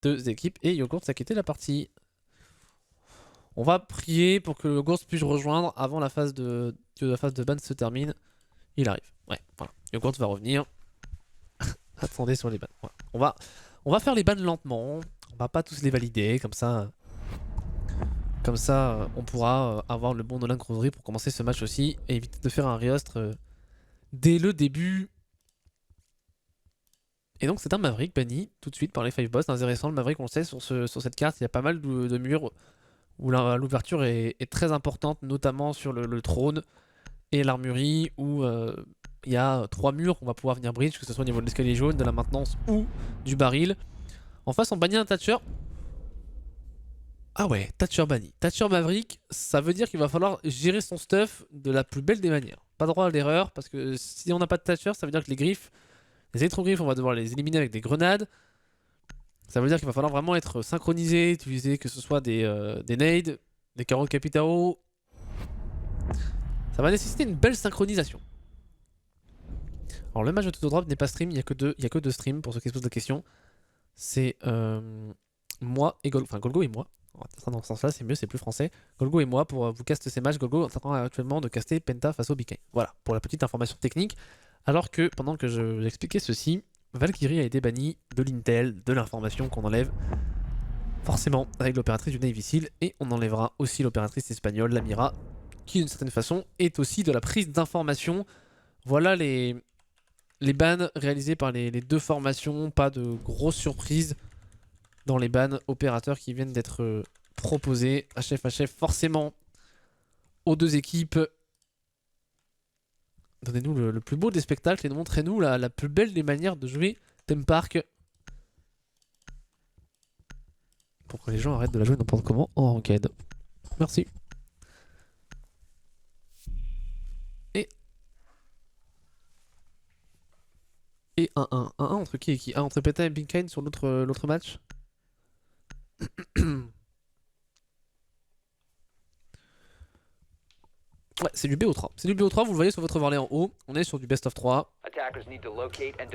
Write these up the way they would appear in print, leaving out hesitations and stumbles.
deux équipes et Yogurt s'est quitté la partie. On va prier pour que Yogurt puisse rejoindre avant que la phase de ban se termine. Il arrive. Ouais, voilà. Yogurt va revenir. Attendez sur les bans. Voilà. On va faire les bans lentement. On va pas tous les valider. Comme ça, on pourra avoir le bon Nolan Creuserie pour commencer ce match aussi. Et éviter de faire un rehost dès le début. Et donc c'est un Maverick banni tout de suite par les 5 boss. Intéressant, le Maverick, on le sait, sur cette carte, il y a pas mal de murs où l'ouverture est très importante, notamment sur le trône et l'armurerie, où il y a 3 murs qu'on va pouvoir venir bridge, que ce soit au niveau de l'escalier jaune, de la maintenance ou du baril. En face, on bannit un Thatcher. Ah ouais, Thatcher banni. Thatcher Maverick, ça veut dire qu'il va falloir gérer son stuff de la plus belle des manières. Pas droit à l'erreur, parce que si on n'a pas de Thatcher, ça veut dire que les électrogriffes, on va devoir les éliminer avec des grenades. Ça veut dire qu'il va falloir vraiment être synchronisé, utiliser que ce soit des nades, des carreaux de Capitao. Ça va nécessiter une belle synchronisation. Alors le match de Toto Drop n'est pas stream, il n'y a que deux streams pour ceux qui se posent la question. C'est moi et Golgo, enfin Golgo et moi. Dans ce sens-là, c'est mieux, c'est plus français. Golgo et moi pour vous caster ces matchs. Golgo est en train actuellement de caster Penta face au BK. Voilà, pour la petite information technique. Alors que pendant que j'expliquais ceci, Valkyrie a été bannie de l'Intel, de l'information qu'on enlève forcément avec l'opératrice du Navy Seal. Et on enlèvera aussi l'opératrice espagnole, l'Amira, qui d'une certaine façon est aussi de la prise d'information. Voilà les bans réalisés par les deux formations. Pas de grosses surprises dans les bans opérateurs qui viennent d'être proposés. HF forcément aux deux équipes. Donnez-nous le plus beau des spectacles et montrez-nous la plus belle des manières de jouer Theme Park. Pour que les gens arrêtent de la jouer n'importe comment en ranked. Merci. Et 1-1. 1-1 entre qui et qui? Entre Peta et Binkine sur l'autre match. Ouais, c'est du BO3. C'est du BO3, vous le voyez sur votre overlay en haut. On est sur du best of 3.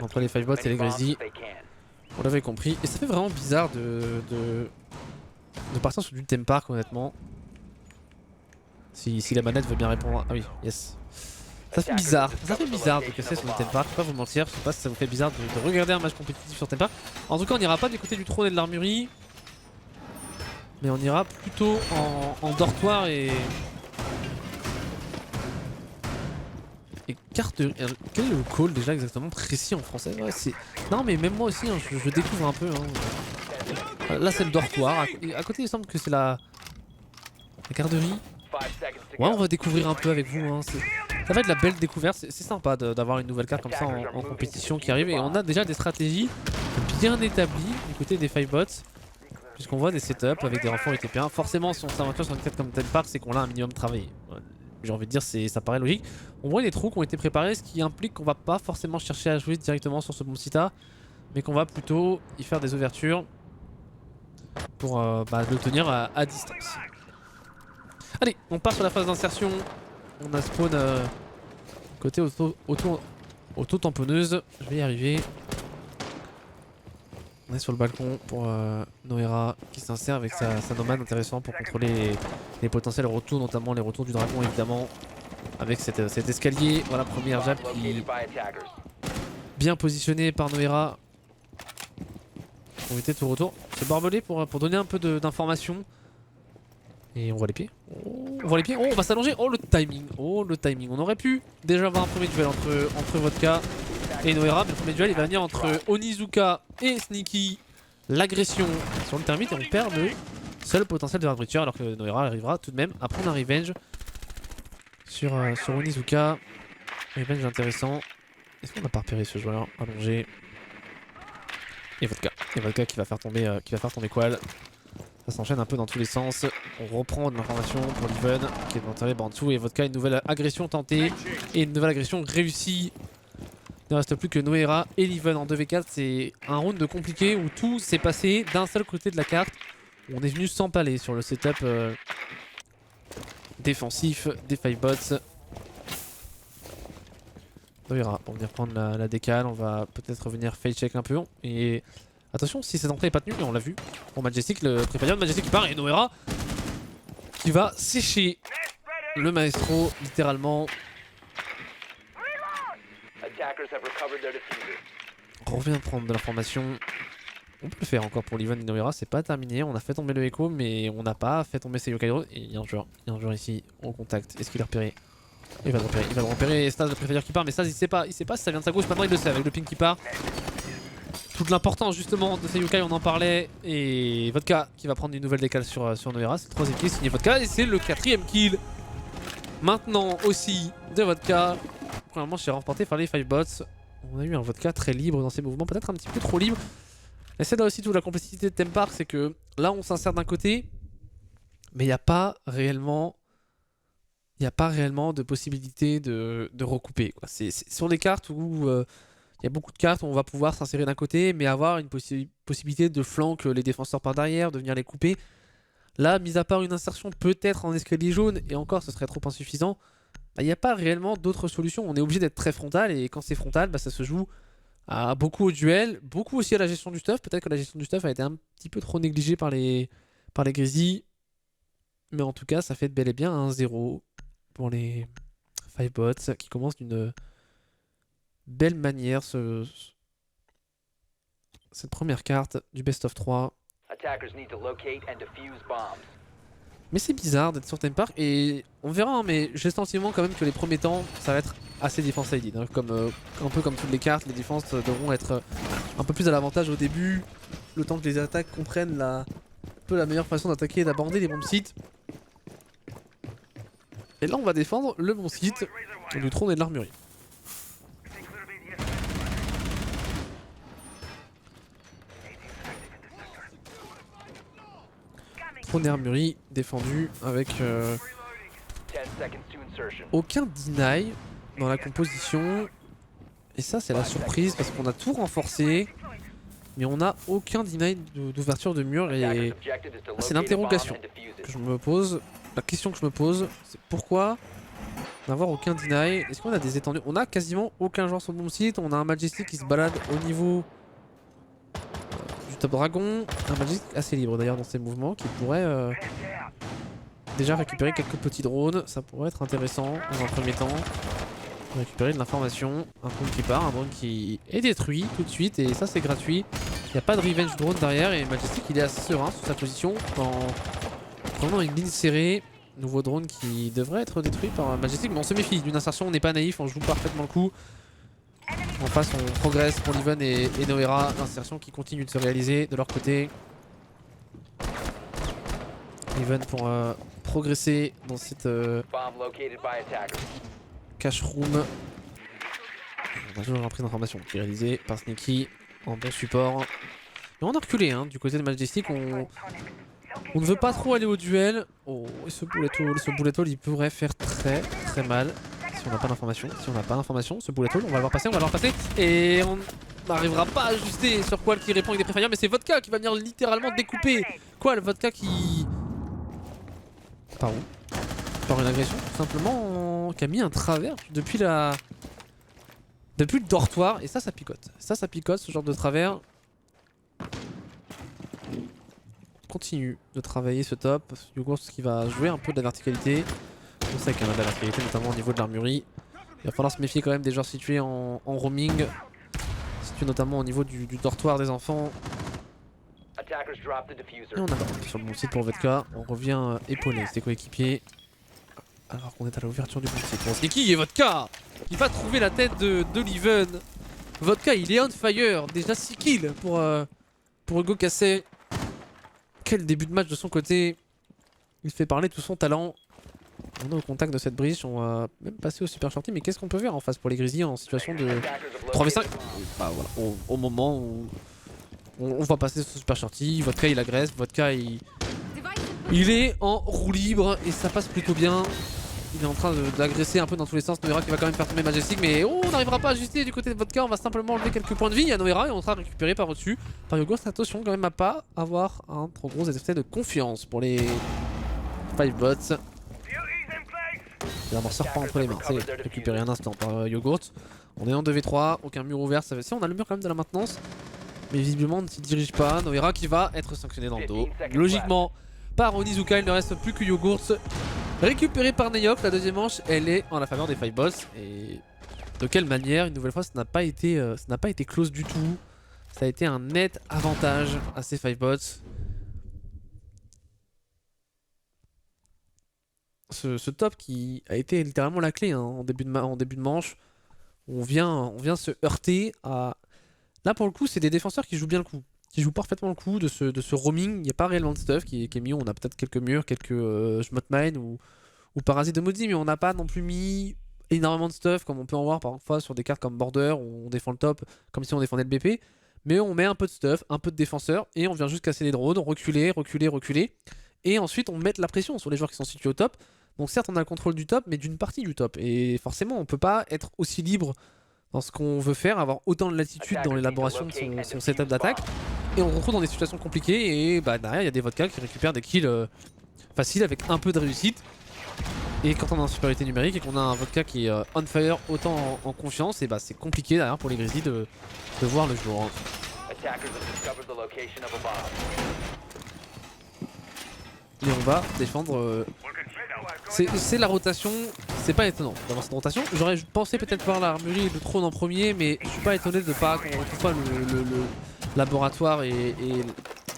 Entre les 5 bots et les Grizzly. Vous l'avez compris. Et ça fait vraiment bizarre de partir sur du theme park, honnêtement. Si la manette veut bien répondre. Ah oui, yes. Ça fait bizarre de casser sur le theme park, je vais pas vous mentir. Je sais pas si ça vous fait bizarre de regarder un match compétitif sur theme park. En tout cas, on n'ira pas du côté du trône et de l'armurerie. Mais on ira plutôt en dortoir et carte. Quel est le call déjà exactement précis en français? Ouais, non, mais même moi aussi, hein, je découvre un peu. Hein. Là, c'est le dortoir. À côté, il semble que c'est la garderie. Ouais, on va découvrir un peu avec vous. Hein. Ça va être la belle découverte. C'est sympa d'avoir une nouvelle carte comme ça en compétition qui arrive. Et on a déjà des stratégies bien établies du côté des 5 bots. Puisqu'on voit des setups avec des renforts UTP1. Forcément, si on s'aventure sur une carte comme Theme Park, c'est qu'on l'a un minimum travaillé. J'ai envie de dire, ça paraît logique. On voit les trous qui ont été préparés, ce qui implique qu'on va pas forcément chercher à jouer directement sur ce bon sita, mais qu'on va plutôt y faire des ouvertures pour le tenir à distance. Allez, on part sur la phase d'insertion. On a spawn côté auto-tamponneuse. Je vais y arriver. On est sur le balcon pour Noera qui s'insère avec sa nomade, intéressant pour contrôler les potentiels retours, notamment les retours du dragon évidemment. Avec cet escalier, voilà, première jab qui bien positionné par Noera pour éviter tout retour. C'est barbelé pour donner un peu d'informations. Et on voit les pieds. Oh, on voit les pieds. Oh, on va s'allonger. Oh, le timing. Oh, le timing. On aurait pu déjà avoir un premier duel entre Vodka et Noera, mais le premier duel il va venir entre Onizuka et Sneaky. L'agression sur le termite et on perd le seul potentiel de Hard Breacher, alors que Noera arrivera tout de même à prendre un revenge sur Onizuka. Revenge intéressant. Est-ce qu'on n'a pas repéré ce joueur allongé? Et Vodka. Et Vodka qui va faire tomber Qual. Ça s'enchaîne un peu dans tous les sens. On reprend de l'information pour Leven qui est enterré en dessous. Et Vodka, une nouvelle agression tentée et une nouvelle agression réussie. Il ne reste plus que Noera et Leven en 2v4. C'est un round de compliqué où tout s'est passé d'un seul côté de la carte. On est venu s'empaler sur le setup défensif des 5 bots. Noera, on va venir prendre la décale. On va peut-être revenir face check un peu. Et Attention si cette entrée est pas tenue, et on l'a vu. Pour Majestic, le préparateur de Majestic qui part et Noera qui va sécher le maestro littéralement. On revient prendre de l'information. On peut le faire encore pour l'Ivan et Noera, c'est pas terminé. On a fait tomber le Echo, mais on n'a pas fait tomber Seiyu Kaido. Et il y a un joueur ici au contact. Est-ce qu'il l'a repéré? Il va le repérer. Stas, le préféreur qui part, mais Stas il sait pas si ça vient de sa gauche. Maintenant il le sait avec le ping qui part. Toute l'importance justement de Seiyu Kai, on en parlait. Et Vodka qui va prendre une nouvelle décale sur Noera. C'est le troisième kill signé Vodka et c'est le quatrième kill. Maintenant aussi de Vodka. Premièrement, je suis remporté par les 5 bots. On a eu un Vodka très libre dans ses mouvements, peut-être un petit peu trop libre. Et c'est là aussi toute la complexité de Theme Park, c'est que là on s'insère d'un côté, mais il n'y a pas réellement de possibilité de recouper. C'est sur des cartes où il y a beaucoup de cartes où on va pouvoir s'insérer d'un côté, mais avoir une possibilité de flank les défenseurs par derrière, de venir les couper. Là, mis à part une insertion peut-être en escalier jaune, et encore ce serait trop insuffisant, il n'y a pas réellement d'autres solutions. On est obligé d'être très frontal, et quand c'est frontal, ça se joue à beaucoup au duel, beaucoup aussi à la gestion du stuff. Peut-être que la gestion du stuff a été un petit peu trop négligée par les Grizzlies. Mais en tout cas, ça fait bel et bien un 1-0 pour les 5 bots qui commencent d'une belle manière cette première carte du best of 3. Mais c'est bizarre d'être sur Theme Park et on verra, hein, mais j'ai le sentiment quand même que les premiers temps ça va être assez defense-sided, hein, un peu comme toutes les cartes, les défenses devront être un peu plus à l'avantage au début, le temps que les attaques comprennent un peu la meilleure façon d'attaquer et d'aborder les bons sites. Et là on va défendre le bon site du trône et de l'armurerie. Trône et armurerie défendu avec aucun deny dans la composition. Et ça c'est la surprise parce qu'on a tout renforcé. Mais on n'a aucun deny d'ouverture de mur et c'est l'interrogation que je me pose. La question que je me pose, c'est pourquoi n'avoir aucun deny? Est-ce qu'on a des étendues? On a quasiment aucun joueur sur le bon site. On a un Majestic qui se balade au niveau du top dragon. Un Majestic assez libre d'ailleurs dans ses mouvements qui pourrait déjà récupérer quelques petits drones. Ça pourrait être intéressant dans un premier temps. Récupérer de l'information, un drone qui part, un drone qui est détruit tout de suite et ça c'est gratuit. Il n'y a pas de revenge drone derrière et Majestic il est assez serein sur sa position dans vraiment une ligne serrée. Nouveau drone qui devrait être détruit par Majestic, mais on se méfie d'une insertion, on n'est pas naïf, on joue parfaitement le coup. En face on progresse pour Leven et Noera, l'insertion qui continue de se réaliser de leur côté. Leven pour progresser dans cette cache room. On a toujours une prise d'information qui est réalisée par Sneaky en bon support. Mais on a reculé hein, du côté de Majestic, on ne veut pas trop aller au duel. Oh, et ce bullet hole il pourrait faire très mal si on n'a pas d'information. Si on n'a pas d'information, ce bullet hole on va le voir passer, et on n'arrivera pas à ajuster sur Qual qui répond avec des préférés, mais c'est Vodka qui va venir littéralement découper. Qual, Vodka qui... Par où? Par une agression tout simplement qui a mis un travers depuis le dortoir et ça picote. Ça picote ce genre de travers. On continue de travailler ce top. Yogurt qui va jouer un peu de la verticalité. On sait qu'il y en a de la verticalité notamment au niveau de l'armurerie. Il va falloir se méfier quand même des joueurs situés en roaming. Situés notamment au niveau du dortoir des enfants. Et on a sur le bon site pour Vodka. On revient épauler ses coéquipiers. Alors qu'on est à l'ouverture du bon site. Bon, Sneaky et Vodka qui va trouver la tête de Leven. Vodka il est on fire. Déjà 6 kills pour Hugo Cassé. Quel début de match de son côté. Il fait parler tout son talent. On est au contact de cette bridge. On va même passer au super shorty. Mais qu'est-ce qu'on peut faire en face pour les Grizzlies en situation de 3v5? Bah voilà, au moment où on va passer ce super shorty. Vodka il agresse. Vodka il est en roue libre et ça passe plutôt bien. Il est en train d'agresser un peu dans tous les sens. Noera qui va quand même faire tomber Majestic, mais on n'arrivera pas à ajuster du côté de Vodka. On va simplement enlever quelques points de vie. Il y a Noera et on sera récupéré par au-dessus. Par Yogurt, attention quand même à pas avoir un trop gros effet de confiance pour les 5 bots. Il n'en sort pas entre les mains. C'est récupéré un instant par Yogurt. On est en 2v3, aucun mur ouvert. Ça va... Si on a le mur quand même de la maintenance. Mais visiblement ne s'y dirige pas. Noira qui va être sanctionné dans le dos. Logiquement, par Onizuka, il ne reste plus que Yogurt. Récupéré par Neyok, la deuxième manche, elle est en la faveur des Five Boss. Et de quelle manière, une nouvelle fois, ça n'a pas été close du tout. Ça a été un net avantage à ces Five Boss. Ce top qui a été littéralement la clé hein, en début de manche. On vient se heurter à... Là pour le coup c'est des défenseurs qui jouent bien le coup. Qui jouent parfaitement le coup de ce roaming. Il n'y a pas réellement de stuff qui est mis. On a peut-être quelques murs, quelques Schmotmine ou Parasite de Maudit. Mais on n'a pas non plus mis énormément de stuff comme on peut en voir parfois sur des cartes comme Border où on défend le top comme si on défendait le BP. Mais on met un peu de stuff, un peu de défenseurs et on vient juste casser les drones, reculer. Et ensuite on met la pression sur les joueurs qui sont situés au top. Donc certes on a le contrôle du top mais d'une partie du top. Et forcément on peut pas être aussi libre dans ce qu'on veut faire, avoir autant de latitude dans l'élaboration de son setup d'attaque. Et on se retrouve dans des situations compliquées et bah derrière il y a des vodkas qui récupèrent des kills faciles avec un peu de réussite. Et quand on est en supériorité numérique et qu'on a un vodka qui est on fire autant en confiance, et bah c'est compliqué derrière pour les Grizzlies de voir le jour. Et on va défendre... C'est la rotation, c'est pas étonnant d'avoir cette rotation. J'aurais pensé peut-être voir l'armurerie de trône en premier, mais je suis pas étonné de pas qu'on retrouve pas le laboratoire et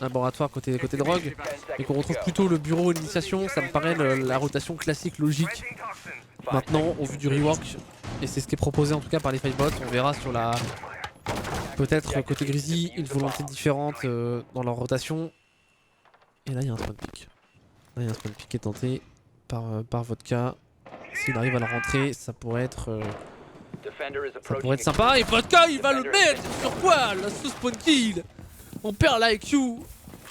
laboratoire côté drogue, et qu'on retrouve plutôt le bureau et l'initiation. Ça me paraît la rotation classique, logique. Maintenant, au vu du rework, et c'est ce qui est proposé en tout cas par les Fivebots, on verra sur la... Peut-être côté Grizzly, une volonté différente dans leur rotation. Et là il y a un spawn pick. Là il y a un spawn pick qui est tenté par Vodka. S'il arrive à la rentrer, ça pourrait être sympa. Et Vodka il va le mettre sur quoi? La sauce spawn kill. On perd la IQ.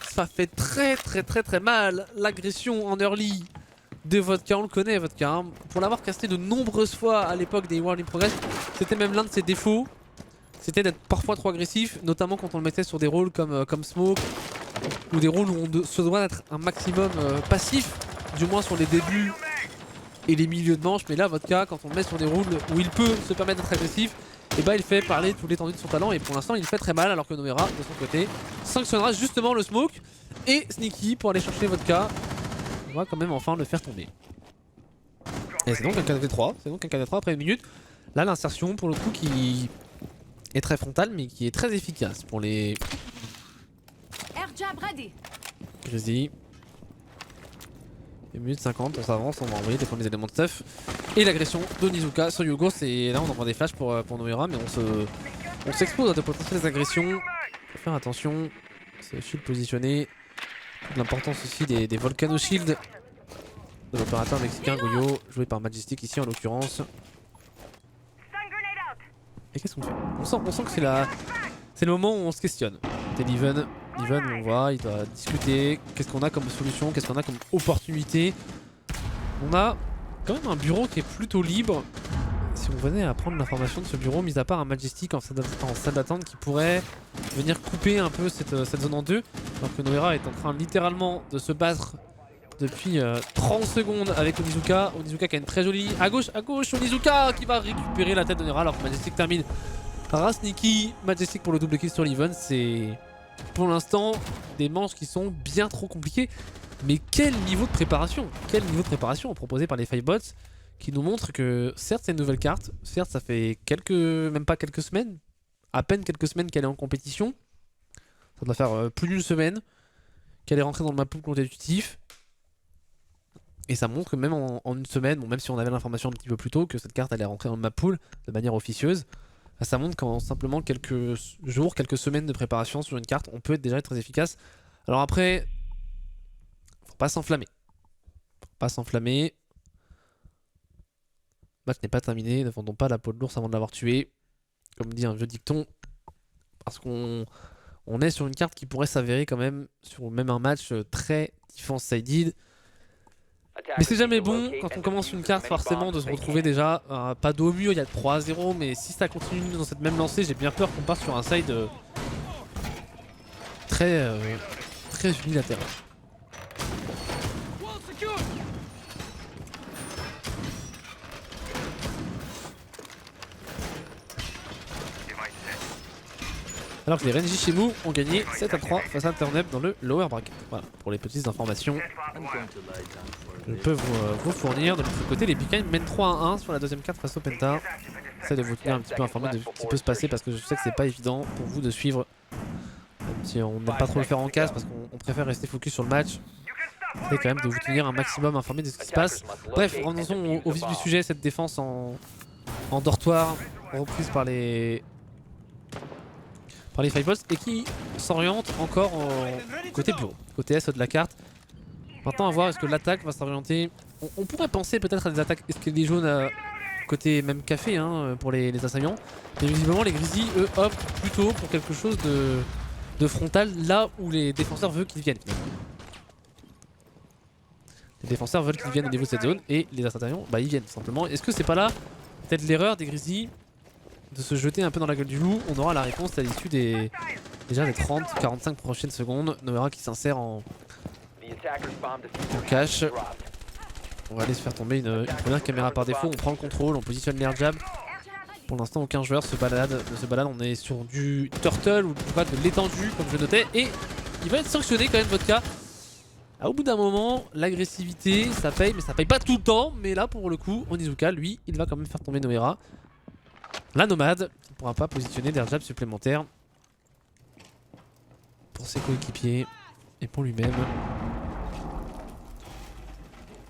Ça fait très mal. L'agression en early de Vodka, on le connaît Vodka hein. Pour l'avoir casté de nombreuses fois à l'époque des World in Progress, c'était même l'un de ses défauts. C'était d'être parfois trop agressif, notamment quand on le mettait sur des rôles comme Smoke, ou des rôles où on se doit d'être un maximum passif, du moins sur les débuts et les milieux de manche. Mais là Vodka, quand on le met sur des rôles où il peut se permettre d'être agressif, et bah il fait parler toute l'étendue de son talent, et pour l'instant il fait très mal, alors que Noera de son côté sanctionnera justement le Smoke et Sneaky pour aller chercher Vodka. On va quand même enfin le faire tomber. Et c'est donc un 4v3, après une minute. Là l'insertion pour le coup qui est très frontale mais qui est très efficace pour les Grizzly. 1 minute 50, on s'avance, on va envoyer des premiers éléments de stuff. Et l'agression d'Onizuka sur Yogo, c'est là on envoie des flashs pour Noera, mais on s'expose à de potentielles agressions. Faut faire attention, c'est shield positionné. L'importance aussi des Volcano Shield de l'opérateur mexicain Goyo, joué par Majestic ici en l'occurrence. Et qu'est-ce qu'on fait? On sent que c'est le moment où on se questionne. C'est Leven, on voit, il doit discuter. Qu'est-ce qu'on a comme solution? Qu'est-ce qu'on a comme opportunité? On a quand même un bureau qui est plutôt libre. Si on venait à prendre l'information de ce bureau, mis à part un Majestic en salle d'attente qui pourrait venir couper un peu cette zone en deux, alors que Noera est en train littéralement de se battre depuis 30 secondes avec Onizuka. Onizuka qui a une très jolie... À gauche, Onizuka qui va récupérer la tête de Noera alors que Majestic termine. Sneaky, Majestic pour le double kill sur l'Even. C'est pour l'instant des manches qui sont bien trop compliquées. Mais quel niveau de préparation! Quel niveau de préparation proposé par les Fivebots qui nous montre que certes c'est une nouvelle carte, certes ça fait même pas quelques semaines, à peine quelques semaines qu'elle est en compétition. Ça doit faire plus d'une semaine qu'elle est rentrée dans le map pool compétitif. Et ça montre que même en une semaine, bon, même si on avait l'information un petit peu plus tôt que cette carte allait rentrer dans le map pool de manière officieuse, bah, ça montre qu'en simplement quelques jours, quelques semaines de préparation sur une carte, on peut déjà être très efficace. Alors après, faut pas s'enflammer. Le match n'est pas terminé, ne vendons pas la peau de l'ours avant de l'avoir tué. Comme dit un vieux dicton. Parce qu'on est sur une carte qui pourrait s'avérer quand même, sur même un match très defense-sided. Mais c'est jamais bon quand on commence une carte forcément de se retrouver déjà pas dos au mur, il y a 3-0, mais si ça continue dans cette même lancée, j'ai bien peur qu'on parte sur un side très unilatéral. Alors que les Renji Shimu ont gagné 7-3 face à Turnup dans le lower bracket. Voilà, pour les petites informations je peux vous fournir. De l'autre côté, les Big mènent 3-1 sur la deuxième carte face au Penta. J'essaie de vous tenir un petit peu informé de ce qui peut se passer parce que je sais que c'est pas évident pour vous de suivre. Même si on n'aime pas trop le faire en casse parce qu'on préfère rester focus sur le match. J'essaie quand même de vous tenir un maximum informé de ce qui se passe. Bref, revenons au vif du sujet, cette défense en dortoir reprise par les Fireballs et qui s'oriente encore côté bureau, côté S de la carte. Maintenant à voir est-ce que l'attaque va s'orienter. On pourrait penser peut-être à des attaques escalier jaune côté même café hein, pour les assaillants. Mais visiblement les Grizzlies eux optent plutôt pour quelque chose de frontal là où les défenseurs veulent qu'ils viennent. Les défenseurs veulent qu'ils viennent au niveau de cette zone et les assaillants bah ils viennent tout simplement. Est-ce que c'est pas là peut-être l'erreur des Grizzlies de se jeter un peu dans la gueule du loup? On aura la réponse à l'issue des 30-45 prochaines secondes. Noera qui s'insère en cache. On va aller se faire tomber une première caméra par défaut. On prend le contrôle, on positionne l'air jab. Pour l'instant aucun joueur se balade. On est sur du turtle ou de l'étendu comme je notais. Et il va être sanctionné quand même Vodka. Au bout d'un moment, l'agressivité ça paye, mais ça paye pas tout le temps. Mais là pour le coup, Onizuka lui il va quand même faire tomber Noera. La nomade qui ne pourra pas positionner d'air jab supplémentaire pour ses coéquipiers et pour lui-même.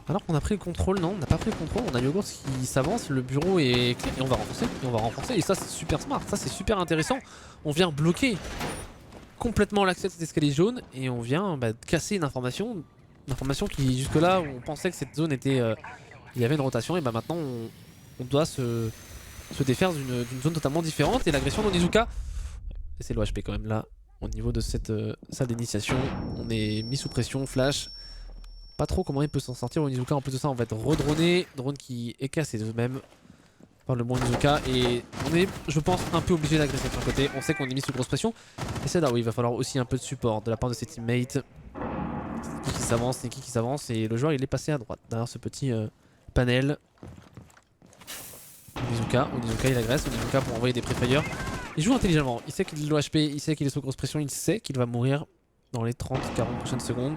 Alors qu'on a pris le contrôle, non, on n'a pas pris le contrôle, on a Yogurt qui s'avance, le bureau est clear et on va renforcer, et ça c'est super smart, ça c'est super intéressant. On vient bloquer complètement l'accès de cet escalier jaune et on vient casser une information qui jusque là où on pensait que cette zone était, il y avait une rotation et maintenant on doit se défaire d'une zone totalement différente et l'agression d'Onizuka. Et c'est l'OHP quand même là, au niveau de cette salle d'initiation, on est mis sous pression, flash. Pas trop comment il peut s'en sortir Onizuka, en plus de ça on va être redroné, drone qui est cassé de même par le bon Onizuka et on est je pense un peu obligé d'agresser de son côté, on sait qu'on est mis sous grosse pression et c'est là où il va falloir aussi un peu de support de la part de ses teammates. Neki qui s'avance et le joueur il est passé à droite derrière ce petit panel. Onizuka il agresse, Onizuka pour envoyer des pré-fire. Il joue intelligemment, il sait qu'il est l'OHP, il sait qu'il est sous grosse pression, il sait qu'il va mourir dans les 30-40 prochaines secondes.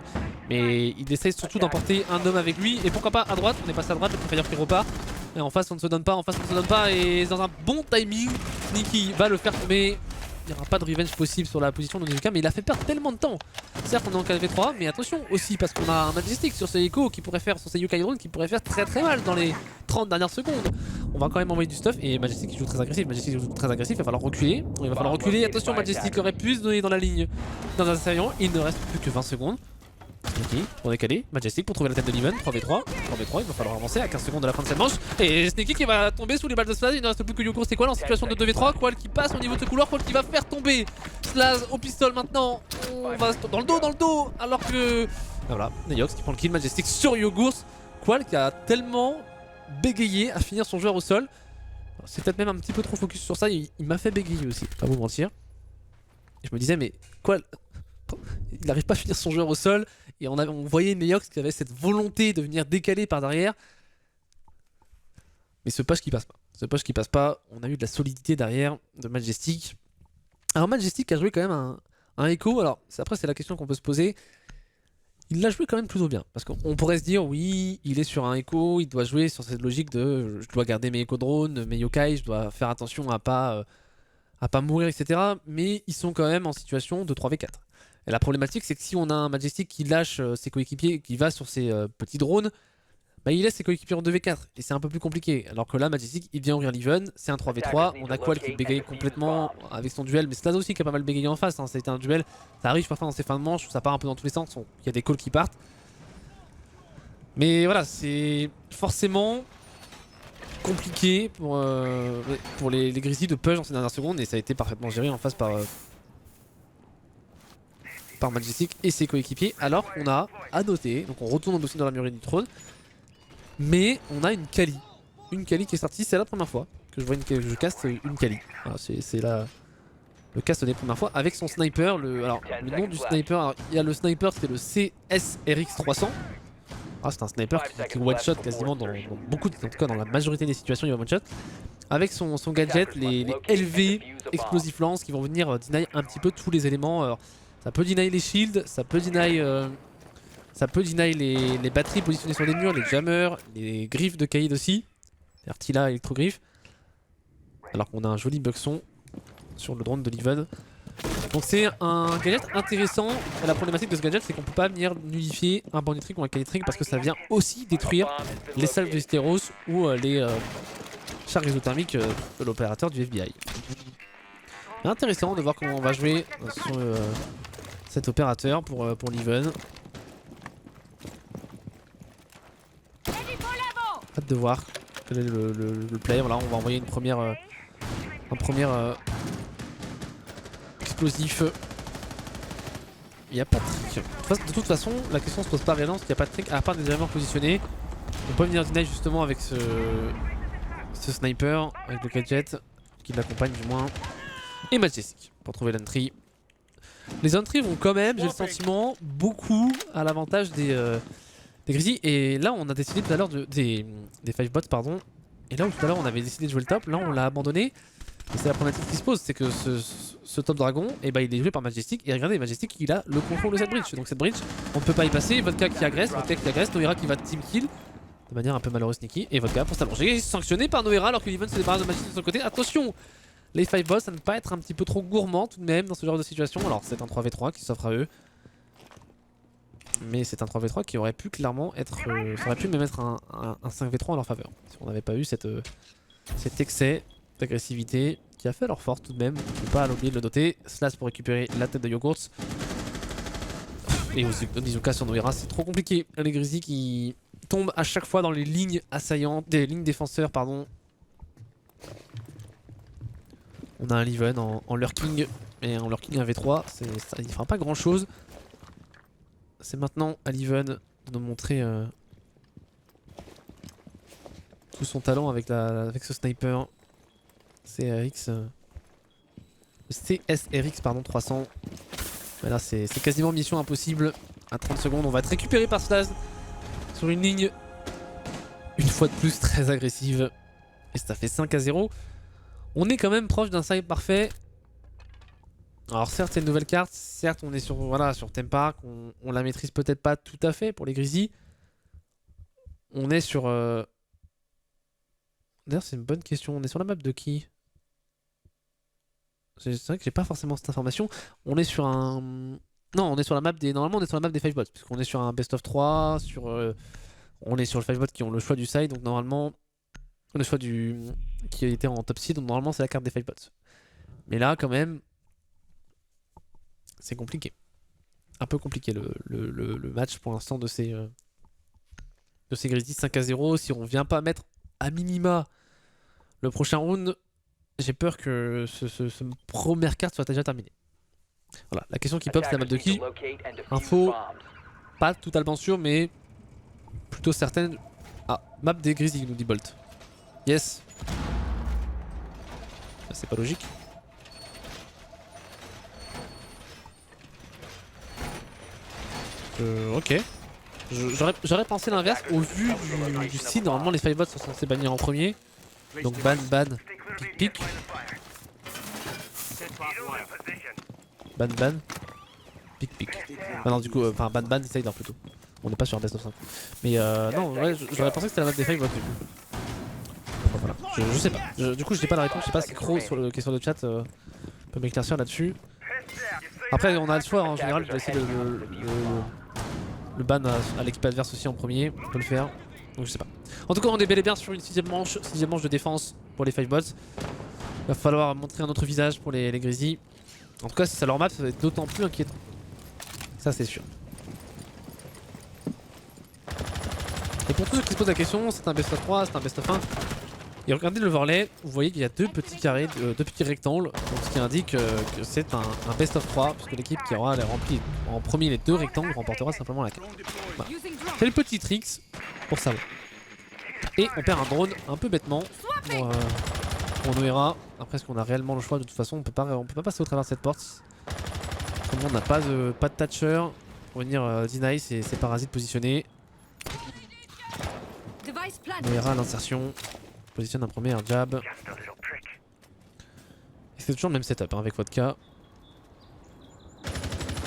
Mais il essaye surtout d'emporter un homme avec lui. Et pourquoi pas à droite, on est passé à droite, le pré-fire qui repart. Et en face on ne se donne pas, et dans un bon timing, Neki va le faire tomber. Il n'y aura pas de revenge possible sur la position de Onizuka, mais il a fait perdre tellement de temps. Certes on est en 4v3, mais attention aussi parce qu'on a un Majestic sur ses Echo qui pourrait faire, sur ses Yokai Drone qui pourrait faire très mal dans les 30 dernières secondes. On va quand même envoyer du stuff et Majestic il joue très agressif, il va falloir reculer. Attention Majestic aurait pu se donner dans la ligne dans un assaillant, il ne reste plus que 20 secondes. Sneaky pour décaler, Majestic pour trouver la tête de l'Even, 3v3, il va falloir avancer à 15 secondes de la fin de cette manche. Et Sneaky qui va tomber sous les balles de Slaz, il ne reste plus que Yoko, c'est quoi en situation de 2v3, Qual qui passe au niveau de ce couloir, Qual qui va faire tomber Slaz au pistol maintenant, on va dans le dos, alors que... Ah voilà, Neox qui prend le kill, Majestic sur Yogours, Qual qui a tellement bégayé à finir son joueur au sol. C'est peut-être même un petit peu trop focus sur ça, il m'a fait bégayer aussi, pas vous mentir. Et je me disais mais Qual... Il n'arrive pas à finir son joueur au sol et on voyait Neox qui avait cette volonté de venir décaler par derrière. Mais ce push qui passe pas, on a eu de la solidité derrière de Majestic. Alors Majestic a joué quand même un Echo, alors après c'est la question qu'on peut se poser. Il l'a joué quand même plutôt bien, parce qu'on pourrait se dire oui, il est sur un Echo, il doit jouer sur cette logique de je dois garder mes Echo drones, mes yokai, je dois faire attention à pas mourir, etc. Mais ils sont quand même en situation de 3v4. Et la problématique c'est que si on a un Majestic qui lâche ses coéquipiers, qui va sur ses petits drones, bah il laisse ses coéquipiers en 2v4 et c'est un peu plus compliqué. Alors que là Majestic il vient ouvrir l'Even, c'est un 3v3, on a Qual qui bégaye complètement avec son duel, mais Slaz aussi qui a pas mal bégayé en face, hein. Ça a été un duel, ça arrive parfois dans ces fins de manche où ça part un peu dans tous les sens, il y a des calls qui partent. Mais voilà, c'est forcément compliqué pour les Grizzlies de push dans ces dernières secondes et ça a été parfaitement géré en face par Majestic et ses coéquipiers, alors qu'on a à noter, donc on retourne aussi dans la murée du trône, mais on a une Kali qui est sortie, c'est la première fois que je caste une Kali. C'est le cast des premières fois avec son sniper, le nom du sniper, alors, il y a le sniper c'était le CSRX 300. C'est un sniper qui one shot quasiment dans beaucoup, en tout cas dans la majorité des situations il va one shot. avec son gadget, les LV Explosive Lance qui vont venir deny un petit peu tous les éléments. Alors, ça peut deny les shields, ça peut deny les batteries positionnées sur les murs, les jammers, les griffes de Kaïd aussi. Artilla, électro-griffe. Alors qu'on a un joli buxon sur le drone de Leven. Donc c'est un gadget intéressant. La problématique de ce gadget, c'est qu'on peut pas venir nullifier un bandit trick ou un Kali trick parce que ça vient aussi détruire les salves de Steros ou les chars isothermiques de l'opérateur du FBI. Intéressant de voir comment on va jouer sur cet opérateur pour Leven. Hâte de voir quel est le play. Voilà, on va envoyer un premier explosif. Il n'y a pas de trick. De toute façon, la question se pose pas réellement parce qu'il n'y a pas de trick à part des éléments positionnés. On peut venir deny justement avec ce sniper, avec le gadget qui l'accompagne du moins. Et Majestic pour trouver l'entry. Les entries vont quand même, j'ai le sentiment, beaucoup à l'avantage des Grizzlies. Et là, on a décidé tout à l'heure des 5 bots, pardon. Et là où tout à l'heure on avait décidé de jouer le top, là on l'a abandonné. Et c'est la problématique qui se pose, c'est que ce top dragon, et bah, il est joué par Majestic. Et regardez, Majestic il a le contrôle de cette bridge. Donc cette bridge, on ne peut pas y passer. Vodka qui agresse, Noira qui va team kill de manière un peu malheureuse sneaky. Et Vodka pour s'allonger, sanctionné par Noira alors que Leven se débarrasse de Majestic de son côté. Attention, les 5 boss, ça ne pas être un petit peu trop gourmand tout de même dans ce genre de situation. Alors c'est un 3v3 qui s'offre à eux. Mais c'est un 3v3 qui aurait pu clairement être... ça aurait pu même être un 5v3 en leur faveur. Si on n'avait pas eu cet excès d'agressivité qui a fait leur force tout de même. Il ne faut pas l'oublier de le noter. Slash pour récupérer la tête de Yogurts. Et Onizuka sur Noira, c'est trop compliqué. Les Grizzlies qui tombent à chaque fois dans les lignes assaillantes, des lignes défenseurs, pardon. On a un Leven en lurking. Et en lurking 1v3, il ne fera pas grand chose. C'est maintenant à Leven de nous montrer tout son talent avec ce sniper. CSRX pardon 300. Mais là c'est quasiment mission impossible. À 30 secondes on va être récupéré par Slaz sur une ligne une fois de plus très agressive. Et ça fait 5-0. On est quand même proche d'un side parfait. Alors certes c'est une nouvelle carte, certes on est sur Theme Park, on la maîtrise peut-être pas tout à fait pour les Grizzlies. On est sur... D'ailleurs c'est une bonne question, on est sur la map de qui? C'est vrai que j'ai pas forcément cette information. On est sur un... Non, on est sur la map des... Normalement on est sur la map des 5 bots, puisqu'on est sur un best of 3, on est sur le 5 bots qui ont le choix du side, donc normalement... Le choix qui a été en top seed, donc normalement c'est la carte des 5 bots. Mais là quand même... C'est compliqué. Un peu compliqué le match pour l'instant de ces Grizzlies 5-0. Si on vient pas mettre à minima le prochain round, j'ai peur que ce première carte soit déjà terminée. Voilà, la question qui pop c'est la map de qui? Info pas totalement sûr mais plutôt certaine. Ah, map des Grizzlies nous dit Bolt. Yes. C'est pas logique. Ok. J'aurais pensé l'inverse au vu du site. Normalement les 5 bots sont censés bannir en premier. Donc ban, pic. Ban, pic. Ah non du coup, enfin ban, Insider plutôt. On n'est pas sur un best of 5. Mais non, ouais, j'aurais pensé que c'était la map des 5 bots du coup. Enfin, voilà. Je sais pas. Du coup je n'ai pas la réponse, je sais pas si Crow qui est sur le chat peut m'éclaircir là-dessus. Après on a le choix en général, je vais essayer le ban à l'équipe adverse aussi en premier, on peut le faire, donc je sais pas. En tout cas on est bel et bien sur une sixième manche de défense pour les 5 bots. Il va falloir montrer un autre visage pour les Grizzlies. En tout cas si ça leur map ça va être d'autant plus inquiétant. Ça c'est sûr. Et pour tous ceux qui se posent la question, c'est un best of 3, c'est un best of 1. Et regardez l'overlay, vous voyez qu'il y a deux petits carrés, deux petits rectangles, donc ce qui indique que c'est un best of 3, puisque l'équipe qui aura rempli en premier les deux rectangles remportera simplement la carte. Voilà. C'est le petit tricks pour savoir. Et on perd un drone un peu bêtement pour Noira. Après, est-ce qu'on a réellement le choix? De toute façon, on peut pas passer au travers de cette porte. Comment on n'a pas de thatcher pour venir deny ces parasites positionnés. Noira à l'insertion. positionne un premier air jab. Et c'est toujours le même setup hein, avec Vodka.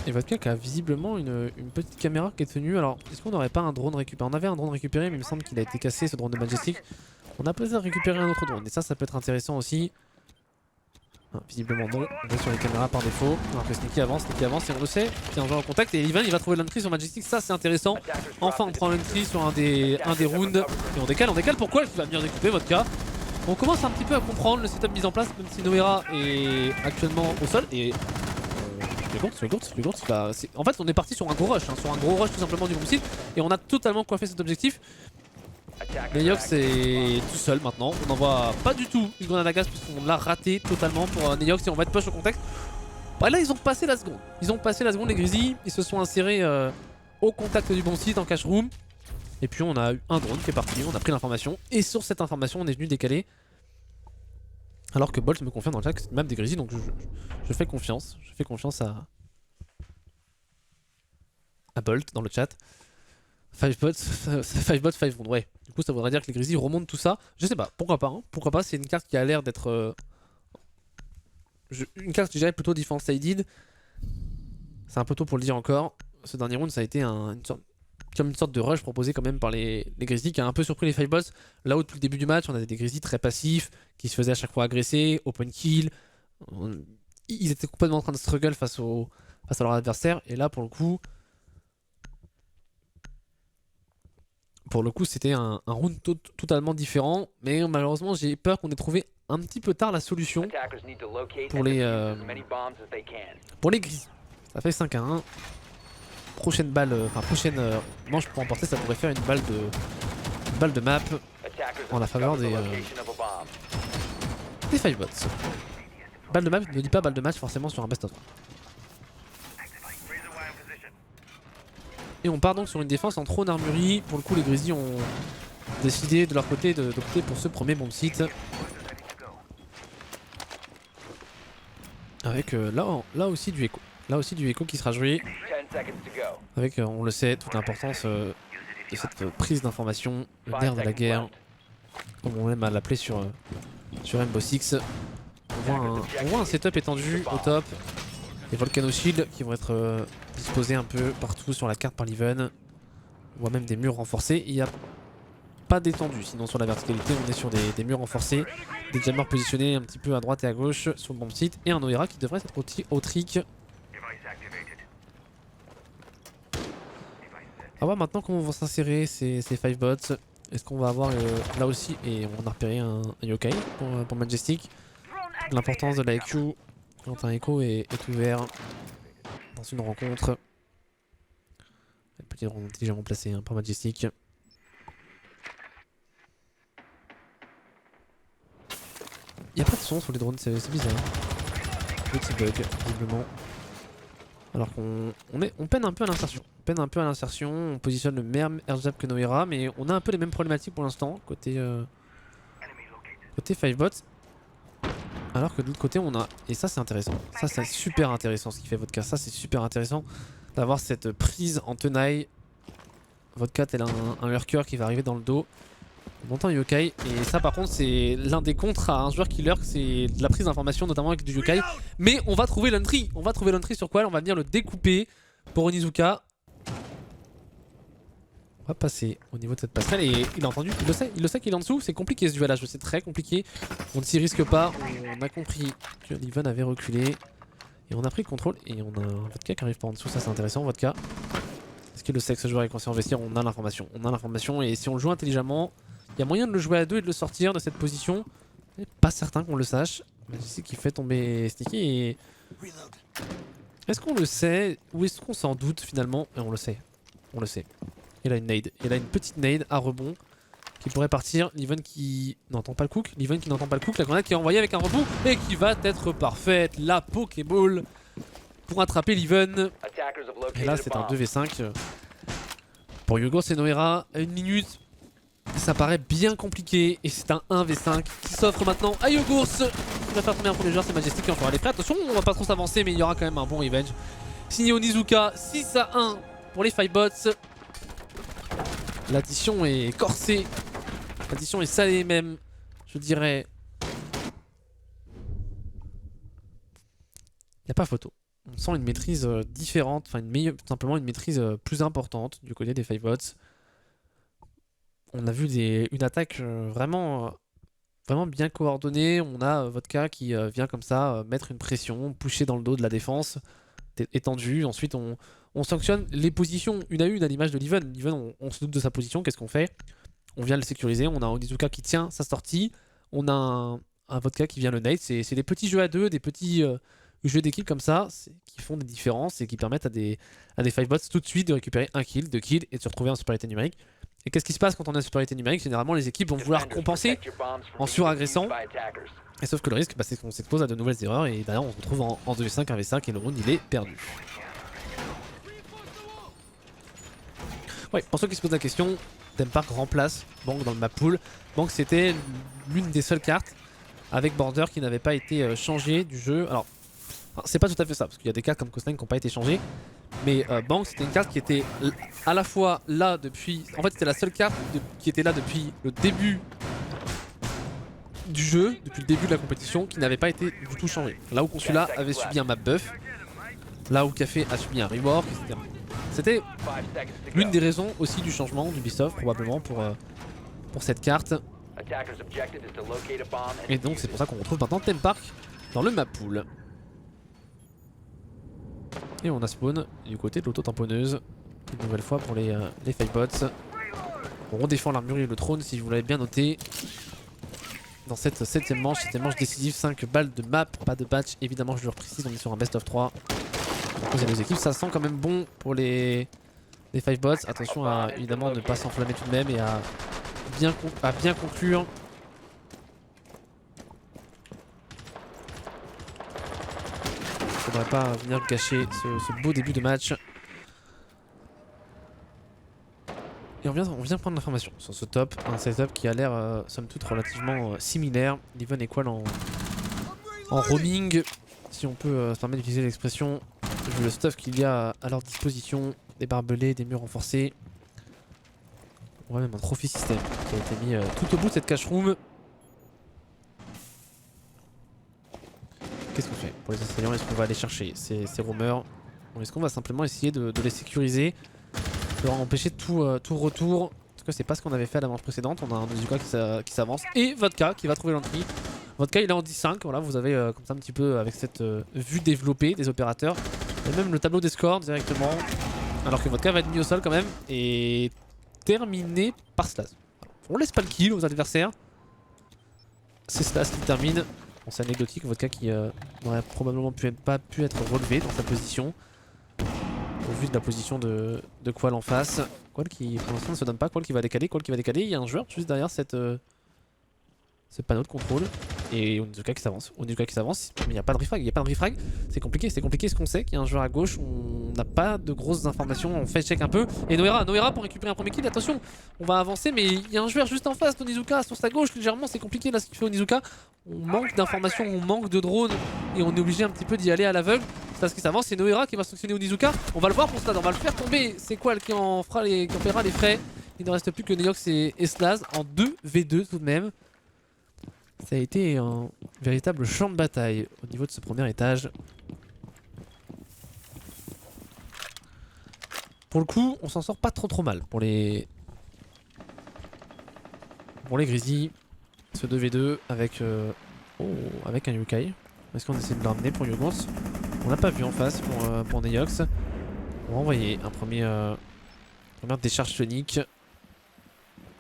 Et Vodka qui a visiblement une petite caméra qui est tenue. Alors, est-ce qu'on n'aurait pas un drone récupéré? On avait un drone récupéré, mais il me semble qu'il a été cassé, ce drone de Majestic. On a peut-être récupéré un autre drone, et ça peut être intéressant aussi. Ah, visiblement non, on est sur les caméras par défaut. Alors que Sneaky avance et on le sait. Tiens, on va en contact et Ivan il va trouver l'entry sur Majestic, ça c'est intéressant. Enfin on prend l'entry sur un des rounds. Et on décale, pourquoi il va venir découper Vodka? On commence un petit peu à comprendre le setup mis en place, même si Noera est actuellement au sol. Et c'est le Gourd. En fait on est parti sur un gros rush, tout simplement du bon site. Et on a totalement coiffé cet objectif. Neox est tout seul maintenant, on n'envoie pas du tout une grenade à gaz puisqu'on l'a raté totalement pour Neox et on va être push au contexte. Bah là ils ont passé la seconde, les Grizzlies, ils se sont insérés au contact du bon site en cache room. Et puis on a eu un drone qui est parti, on a pris l'information et sur cette information on est venu décaler. Alors que Bolt me confirme dans le chat que c'est une map des Grizzlies, donc je fais confiance, à Bolt dans le chat. 5 bots, 5 bots, 5 rounds, ouais. Du coup ça voudrait dire que les Grizzlies remontent tout ça. Je sais pas, pourquoi pas hein. Pourquoi pas, c'est une carte qui a l'air d'être... une carte que je dirais plutôt defense sided. C'est un peu tôt pour le dire encore. Ce dernier round ça a été une sorte de rush proposé quand même par les Grizzlies qui a un peu surpris les 5 bots. Là où depuis le début du match on avait des Grizzlies très passifs, qui se faisaient à chaque fois agresser, open kill. Ils étaient complètement en train de struggle face à leur adversaire. Et là pour le coup... c'était un round totalement différent, mais malheureusement j'ai peur qu'on ait trouvé un petit peu tard la solution pour les Grizzlies. Ça fait 5 à 1. Prochaine balle, prochaine manche pour emporter, ça pourrait faire une balle de map en la faveur des 5 bots. Balle de map ne dit pas balle de match forcément sur un best of. Et on part donc sur une défense en trône armurerie. Pour le coup les Grizzlies ont décidé de leur côté d'opter pour ce premier bomb site. Avec là aussi du écho qui sera joué. Avec on le sait toute l'importance de cette prise d'information, le nerf de la guerre. Comme on aime à l'appeler sur Rainbow Six. On voit un setup étendu au top. Les Volcano Shield qui vont être disposés un peu partout sur la carte par l'Even. On voit même des murs renforcés. Il n'y a pas d'étendue, sinon sur la verticalité on est sur des murs renforcés. Des jammers positionnés un petit peu à droite et à gauche sur le bon site. Et un Noera qui devrait être au trick. On va voir maintenant comment vont s'insérer ces 5 bots. Est-ce qu'on va avoir là aussi, et on a repéré un yokai pour Majestic. L'importance de la EQ quand un écho est ouvert dans une rencontre. Petit drone intelligemment placé par Majestic. Il n'y a pas de son sur les drones, c'est bizarre. Petit bug, visiblement. Alors qu'on peine un peu à l'insertion. On positionne le meilleur airdrop que Noera, mais on a un peu les mêmes problématiques pour l'instant côté 5 bots. Alors que de l'autre côté on a, et ça c'est intéressant, ça c'est super intéressant ce qui fait Vodka, ça c'est super intéressant d'avoir cette prise en tenaille. Vodka tel un lurker qui va arriver dans le dos, montant yokai, et ça par contre c'est l'un des contres à un joueur qui lurk, c'est de la prise d'information notamment avec du yokai. Mais on va trouver l'entry, sur quoi on va venir le découper pour Onizuka. On va passer au niveau de cette passerelle et il a entendu, il le sait qu'il est en dessous, c'est compliqué ce duelage, c'est très compliqué. On ne s'y risque pas, on a compris que l'Ivan avait reculé et on a pris le contrôle et on a un Vodka qui arrive par en dessous, ça c'est intéressant. Vodka, est-ce que le sexe joueur est conscient en vestiaire? On a l'information, et si on le joue intelligemment, il y a moyen de le jouer à deux et de le sortir de cette position. Pas certain qu'on le sache, mais je sais qu'il fait tomber Sneaky et... Est-ce qu'on le sait ou est-ce qu'on s'en doute finalement? Et on le sait. Il a une nade. Il a une petite nade à rebond qui pourrait partir. L'Ivan qui n'entend pas le cook. La grenade qui est envoyée avec un rebond et qui va être parfaite. La Pokéball pour attraper l'Ivan. Et là c'est un 2v5 pour Hugo et Noera à 1 minute. Ça paraît bien compliqué et c'est un 1v5 qui s'offre maintenant à Yogours. Il va faire tomber un premier joueur, c'est Majestic qui en fera les prêts. Attention, on va pas trop s'avancer, mais il y aura quand même un bon revenge. Signé Onizuka, 6 à 1 pour les 5 bots. L'addition est corsée, l'addition est salée même. je dirais... Il n'y a pas photo. On sent une maîtrise différente, enfin tout simplement une maîtrise plus importante du côté des 5bots. On a vu une attaque vraiment bien coordonnée. On a Vodka qui vient comme ça mettre une pression, pusher dans le dos de la défense, étendue. Ensuite, on sanctionne les positions une à une à l'image de Leven. Leven, on se doute de sa position, qu'est-ce qu'on fait? On vient le sécuriser. On a Onizuka qui tient sa sortie. On a un Vodka qui vient le nade. C'est des petits jeux à deux, des petits jeux d'équipe comme ça, qui font des différences et qui permettent à des 5bots tout de suite de récupérer un kill, deux kills et de se retrouver en supériorité numérique. Et qu'est-ce qui se passe quand on a une supériorité numérique? Généralement, les équipes vont vouloir compenser en suragressant. Et sauf que le risque, c'est qu'on s'expose à de nouvelles erreurs et derrière, on se retrouve en 2v5, 1v5 et le round il est perdu. Ouais, pour ceux qui se posent la question, Tempark remplace Bang dans le map pool. Bang, c'était l'une des seules cartes avec Border qui n'avait pas été changée du jeu. Alors, c'est pas tout à fait ça, parce qu'il y a des cartes comme Coastline qui n'ont pas été changées. Mais Bang, c'était une carte qui était à la fois là depuis... En fait, c'était la seule carte qui était là depuis le début du jeu, depuis le début de la compétition, qui n'avait pas été du tout changée. Là où Consula avait subi un map buff, là où Café a subi un rework, etc. C'était l'une des raisons aussi du changement d'Ubisoft, probablement, pour cette carte. Et donc, c'est pour ça qu'on retrouve maintenant Tempark dans le map pool. Et on a spawn du côté de l'auto-tamponneuse. Une nouvelle fois pour les 5bots. On défend l'armure et le trône si vous l'avez bien noté. Dans cette 7ème manche décisive, 5 balles de map, pas de patch. Évidemment, je le précise, on est sur un best of 3. Donc, les deux équipes, ça sent quand même bon pour les 5bots. Attention à évidemment ne pas s'enflammer tout de même et à bien conclure. Faudrait pas venir gâcher ce beau début de match. Et on vient prendre l'information sur ce top, un setup qui a l'air somme toute relativement similaire. Leven Equal en roaming, si on peut se permettre d'utiliser l'expression, vu le stuff qu'il y a à leur disposition, des barbelés, des murs renforcés. On voit même un trophy system qui a été mis tout au bout de cette cache room. Qu'est-ce qu'on fait pour les assaillants? Est-ce qu'on va aller chercher ces roamers? Ou est-ce qu'on va simplement essayer de les sécuriser, de leur empêcher tout retour? En tout cas, c'est pas ce qu'on avait fait à la manche précédente. On a un Onizuka qui s'avance et Vodka qui va trouver l'entrée. Vodka il est en 10-5, voilà, vous avez comme ça un petit peu avec cette vue développée des opérateurs. Et même le tableau des scores directement. Alors que Vodka va être mis au sol quand même et terminé par Slaz. On laisse pas le kill aux adversaires. C'est Slaz qui termine. Bon, c'est anecdotique, Vodka qui n'aurait probablement pas pu être relevé dans sa position. Au vu de la position de Qual en face. Qual qui pour l'instant ne se donne pas, Qual qui va décaler, il y a un joueur juste derrière ce panneau de contrôle. Et Onizuka qui s'avance, mais il n'y a pas de refrag, c'est compliqué ce qu'on sait qu'il y a un joueur à gauche, on n'a pas de grosses informations, on fait check un peu. Et Noera pour récupérer un premier kill, attention, on va avancer mais il y a un joueur juste en face d'Onizuka sur sa gauche, légèrement c'est compliqué là ce qu'il fait Onizuka. On manque d'informations, on manque de drones et on est obligé un petit peu d'y aller à l'aveugle. C'est parce qu'il s'avance, c'est Noera qui va sanctionner Onizuka, on va le voir pour ça, on va le faire tomber, c'est Qual qui en paiera les frais. Il ne reste plus que Neox et Slaz en 2v2 tout de même. Ça a été un véritable champ de bataille au niveau de ce premier étage. Pour le coup, on s'en sort pas trop mal pour les Grizzlies. Ce 2v2 avec un Yukai. Est-ce qu'on essaie de l'emmener pour Yogons? On l'a pas vu en face pour Neox. On va envoyer un première décharge sonique.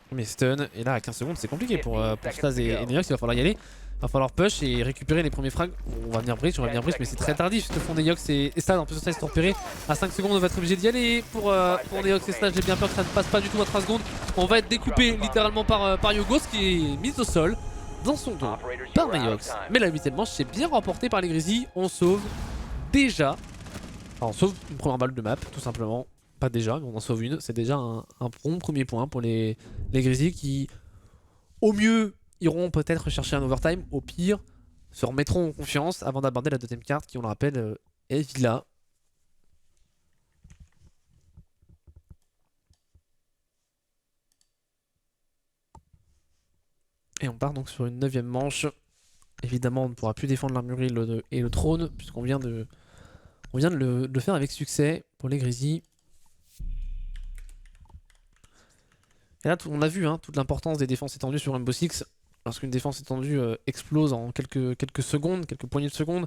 Premier stun, et là à 15 secondes c'est compliqué pour Slaz et Neox, il va falloir y aller. Il va falloir push et récupérer les premiers frags. On va venir bridge, mais c'est très tardif ce que font Neox et Slaz. En plus ça ils sont repérés à 5 secondes, on va être obligé d'y aller pour Neox et Slaz. J'ai bien peur que ça ne passe pas du tout à 3 secondes. On va être découpé littéralement par Yogos qui est mis au sol dans son dos par Neox. Mais la 8ème manche c'est bien remporté par les Grizzlies. On sauve déjà, enfin, on sauve une première balle de map tout simplement. Pas déjà, mais on en sauve une. C'est déjà un bon premier point pour les Grizzlies qui, au mieux, iront peut-être chercher un overtime. Au pire, se remettront en confiance avant d'aborder la deuxième carte qui, on le rappelle, est Villa. Et on part donc sur une 9ème manche. Évidemment, on ne pourra plus défendre l'armurerie et le trône, puisqu'on vient de le faire avec succès pour les Grizzlies. Et là, on a vu toute l'importance des défenses étendues sur Rainbow Six. Lorsqu'une défense étendue explose en quelques secondes, quelques poignées de secondes,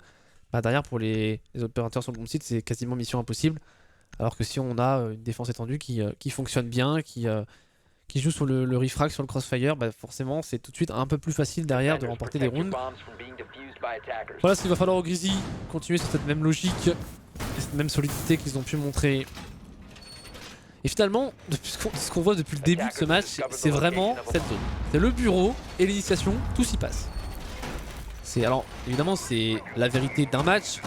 bah derrière pour les opérateurs sur le bon site, c'est quasiment mission impossible. Alors que si on a une défense étendue qui fonctionne bien, qui joue sur le refrag, sur le crossfire, bah forcément c'est tout de suite un peu plus facile derrière de remporter des rounds. Voilà ce qu'il va falloir aux Grizzlies, continuer sur cette même logique, cette même solidité qu'ils ont pu montrer. Et finalement, ce qu'on voit depuis le début de ce match, c'est vraiment cette zone. C'est le bureau et l'initiation, tout s'y passe. Alors évidemment c'est la vérité d'un match,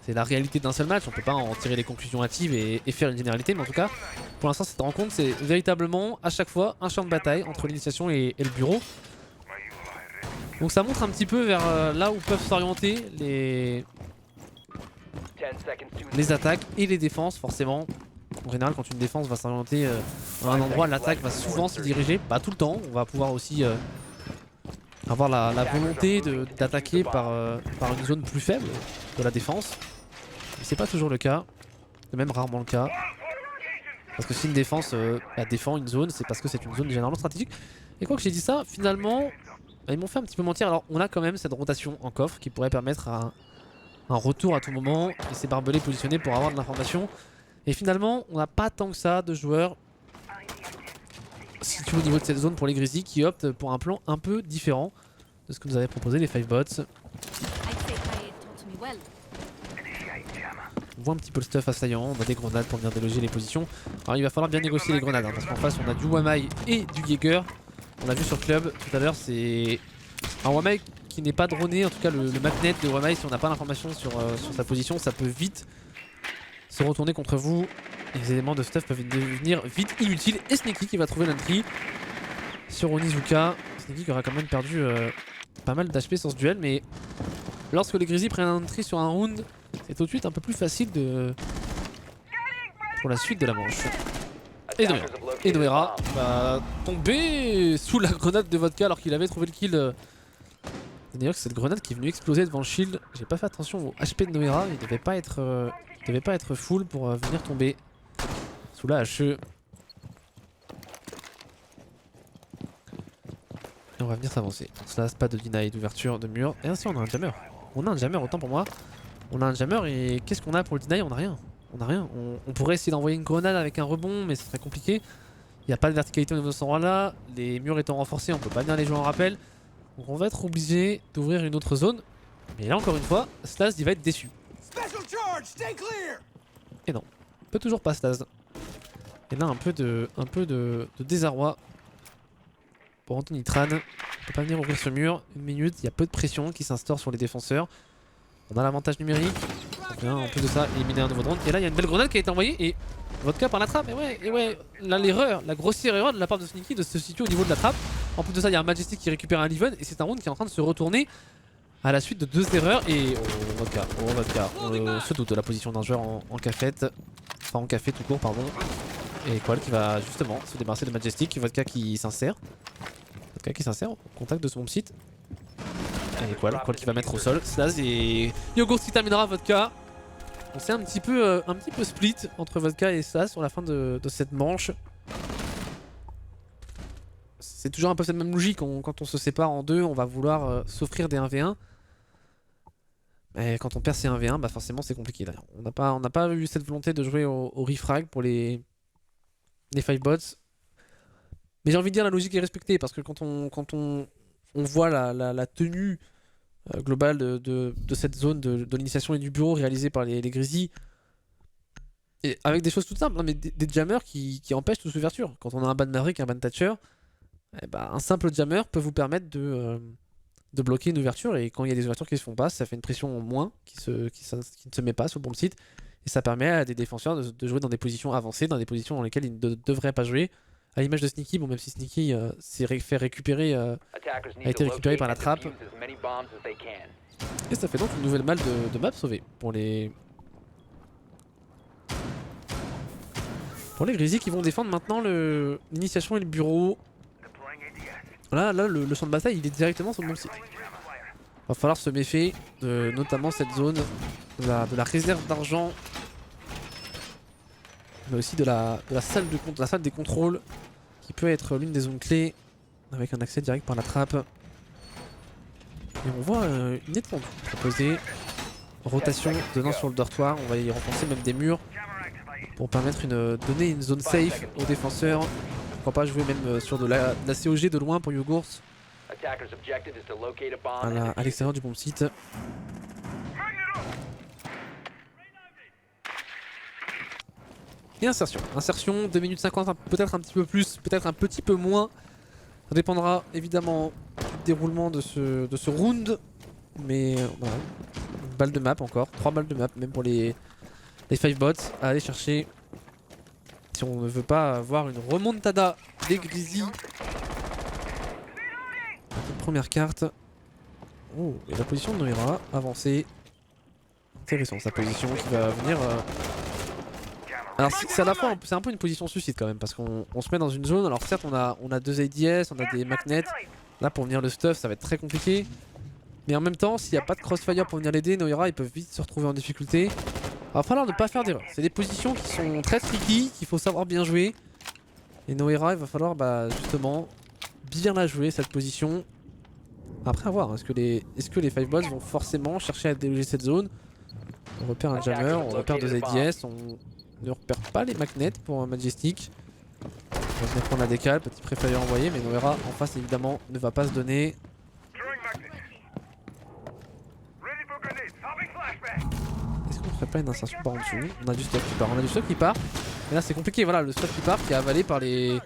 c'est la réalité d'un seul match, on peut pas en tirer les conclusions hâtives et faire une généralité, mais en tout cas, pour l'instant cette rencontre c'est véritablement à chaque fois un champ de bataille entre l'initiation et le bureau. Donc ça montre un petit peu vers là où peuvent s'orienter les attaques et les défenses forcément. En général quand une défense va s'orienter à un endroit, l'attaque va souvent se diriger, pas tout le temps, on va pouvoir aussi avoir la volonté d'attaquer par une zone plus faible de la défense. Mais c'est pas toujours le cas, c'est même rarement le cas. Parce que si une défense défend une zone, c'est parce que c'est une zone généralement stratégique. Et quoi que j'ai dit ça, finalement, ils m'ont fait un petit peu mentir. Alors on a quand même cette rotation en coffre qui pourrait permettre un retour à tout moment. Et ces barbelés positionnés pour avoir de l'information. Et finalement, on n'a pas tant que ça de joueurs situés au niveau de cette zone pour les Grizzlies qui optent pour un plan un peu différent de ce que nous avaient proposé les 5 bots. On voit un petit peu le stuff assaillant, on a des grenades pour venir déloger les positions. Alors il va falloir bien négocier les grenades parce qu'en face on a du Wamai et du Jaeger. On l'a vu sur Club tout à l'heure, c'est un Wamai qui n'est pas droné, en tout cas le magnet de Wamai, si on n'a pas l'information sur sa position, ça peut vite se retourner contre vous. Les éléments de stuff peuvent devenir vite inutiles. Et Sneaky qui va trouver l'entry sur Onizuka. Sneaky qui aura quand même perdu pas mal d'HP sur ce duel, mais lorsque les Grizzlies prennent un entry sur un round, c'est tout de suite un peu plus facile pour la suite de la manche. Et Noera va tomber sous la grenade de Vodka alors qu'il avait trouvé le kill. D'ailleurs c'est cette grenade qui est venue exploser devant le shield. J'ai pas fait attention au HP de Noera, il devait pas être full pour venir tomber sous la HE. Et on va venir s'avancer. Cela c'est pas de deny d'ouverture de mur. Et ainsi on a un jammer. On a un jammer autant pour moi. On a un jammer et qu'est-ce qu'on a pour le deny? On a rien. On a rien. On pourrait essayer d'envoyer une grenade avec un rebond mais ce serait compliqué. Il n'y a pas de verticalité au niveau de ce endroit là. Les murs étant renforcés on peut pas bien les jouer en rappel. Donc on va être obligé d'ouvrir une autre zone. Mais là encore une fois, Slaz il va être déçu. Et non, on peut toujours pas Slaz. Et là un peu de désarroi pour Anthony Tran. On peut pas venir ouvrir ce mur. Une minute, il y a peu de pression qui s'instaure sur les défenseurs. On a l'avantage numérique. On vient en plus de ça éliminer un nouveau drone. Et là il y a une belle grenade qui a été envoyée et Vodka par la trappe. Et ouais, là l'erreur, la grossière erreur de la part de Sneaky de se situer au niveau de la trappe. En plus de ça il y a un Majestic qui récupère un Leven et c'est un round qui est en train de se retourner à la suite de 2 erreurs. Et Vodka, on se doute de la position d'un joueur en cafette. Enfin en café tout court pardon. Et Qual qui va justement se débarrasser de Majestic. Vodka qui s'insère. Vodka qui s'insère au contact de son site. Et Qual qui va mettre au sol. Slaz et Yogurt qui terminera Vodka. On s'est un petit peu split entre Vodka et Slaz sur la fin de cette manche. C'est toujours un peu cette même logique. Quand on se sépare en deux, on va vouloir s'offrir des 1v1. Et quand on perd ces 1v1, bah forcément c'est compliqué d'ailleurs. On n'a pas eu cette volonté de jouer au refrag pour les 5 bots. Mais j'ai envie de dire la logique est respectée parce que quand on voit la tenue globale de cette zone de l'initiation et du bureau réalisée par les Grizzlies, et avec des choses toutes simples, mais des jammers qui empêchent toute ouverture. Quand on a un ban Maverick, un ban Thatcher, eh bah, un simple jammer peut vous permettre de bloquer une ouverture, et quand il y a des ouvertures qui se font pas, ça fait une pression en moins qui ne se met pas sur le bon site, et ça permet à des défenseurs de jouer dans des positions avancées, dans des positions dans lesquelles ils ne devraient pas jouer. À l'image de Sneaky, bon même si Sneaky s'est fait récupérer, a été récupéré par la trappe. Et ça fait donc une nouvelle balle de map sauvée pour les Grizzlies qui vont défendre maintenant l'initiation et le bureau. Là le champ de bataille il est directement sur le bon site. Va falloir se méfier de notamment cette zone de la réserve d'argent. Mais aussi de la salle des contrôles qui peut être l'une des zones clés avec un accès direct par la trappe. Et on voit une étendue proposée. Rotation donnant sur le dortoir, on va y renforcer même des murs pour permettre donner une zone safe aux défenseurs. Pourquoi pas jouer même sur de la COG de loin pour Yogurt à l'extérieur du bomb site. Et insertion. Insertion, 2 minutes 50, peut-être un petit peu plus, peut-être un petit peu moins. Ça dépendra évidemment du déroulement de ce round. Mais voilà, une balle de map encore, 3 balles de map même pour les 5 bots à aller chercher. Si on ne veut pas avoir une remontada des Grizzlies. Première carte. Oh, et la position de Noira, avancée. Intéressant sa position qui va venir... Alors c'est à la fois, c'est un peu une position suicide quand même parce qu'on se met dans une zone. Alors certes on a 2 ADS, on a des magnets. Là pour venir le stuff ça va être très compliqué. Mais en même temps s'il n'y a pas de crossfire pour venir l'aider, Noira ils peuvent vite se retrouver en difficulté. Il va falloir ne pas faire d'erreur. C'est des positions qui sont très tricky, qu'il faut savoir bien jouer. Et Noira il va falloir justement bien la jouer cette position. Après à voir, est-ce que les 5 bots vont forcément chercher à déloger cette zone. On repère un jammer, on repère 2 ADS, on ne repère pas les magnets pour Majestic. On va venir prendre la décale, petit préféré envoyé, mais Noira en face évidemment ne va pas se donner. Est-ce qu'on ne ferait pas une insertion par en dessous? On a du stock qui part, Mais là c'est compliqué, voilà, le stock qui part, qui est avalé par les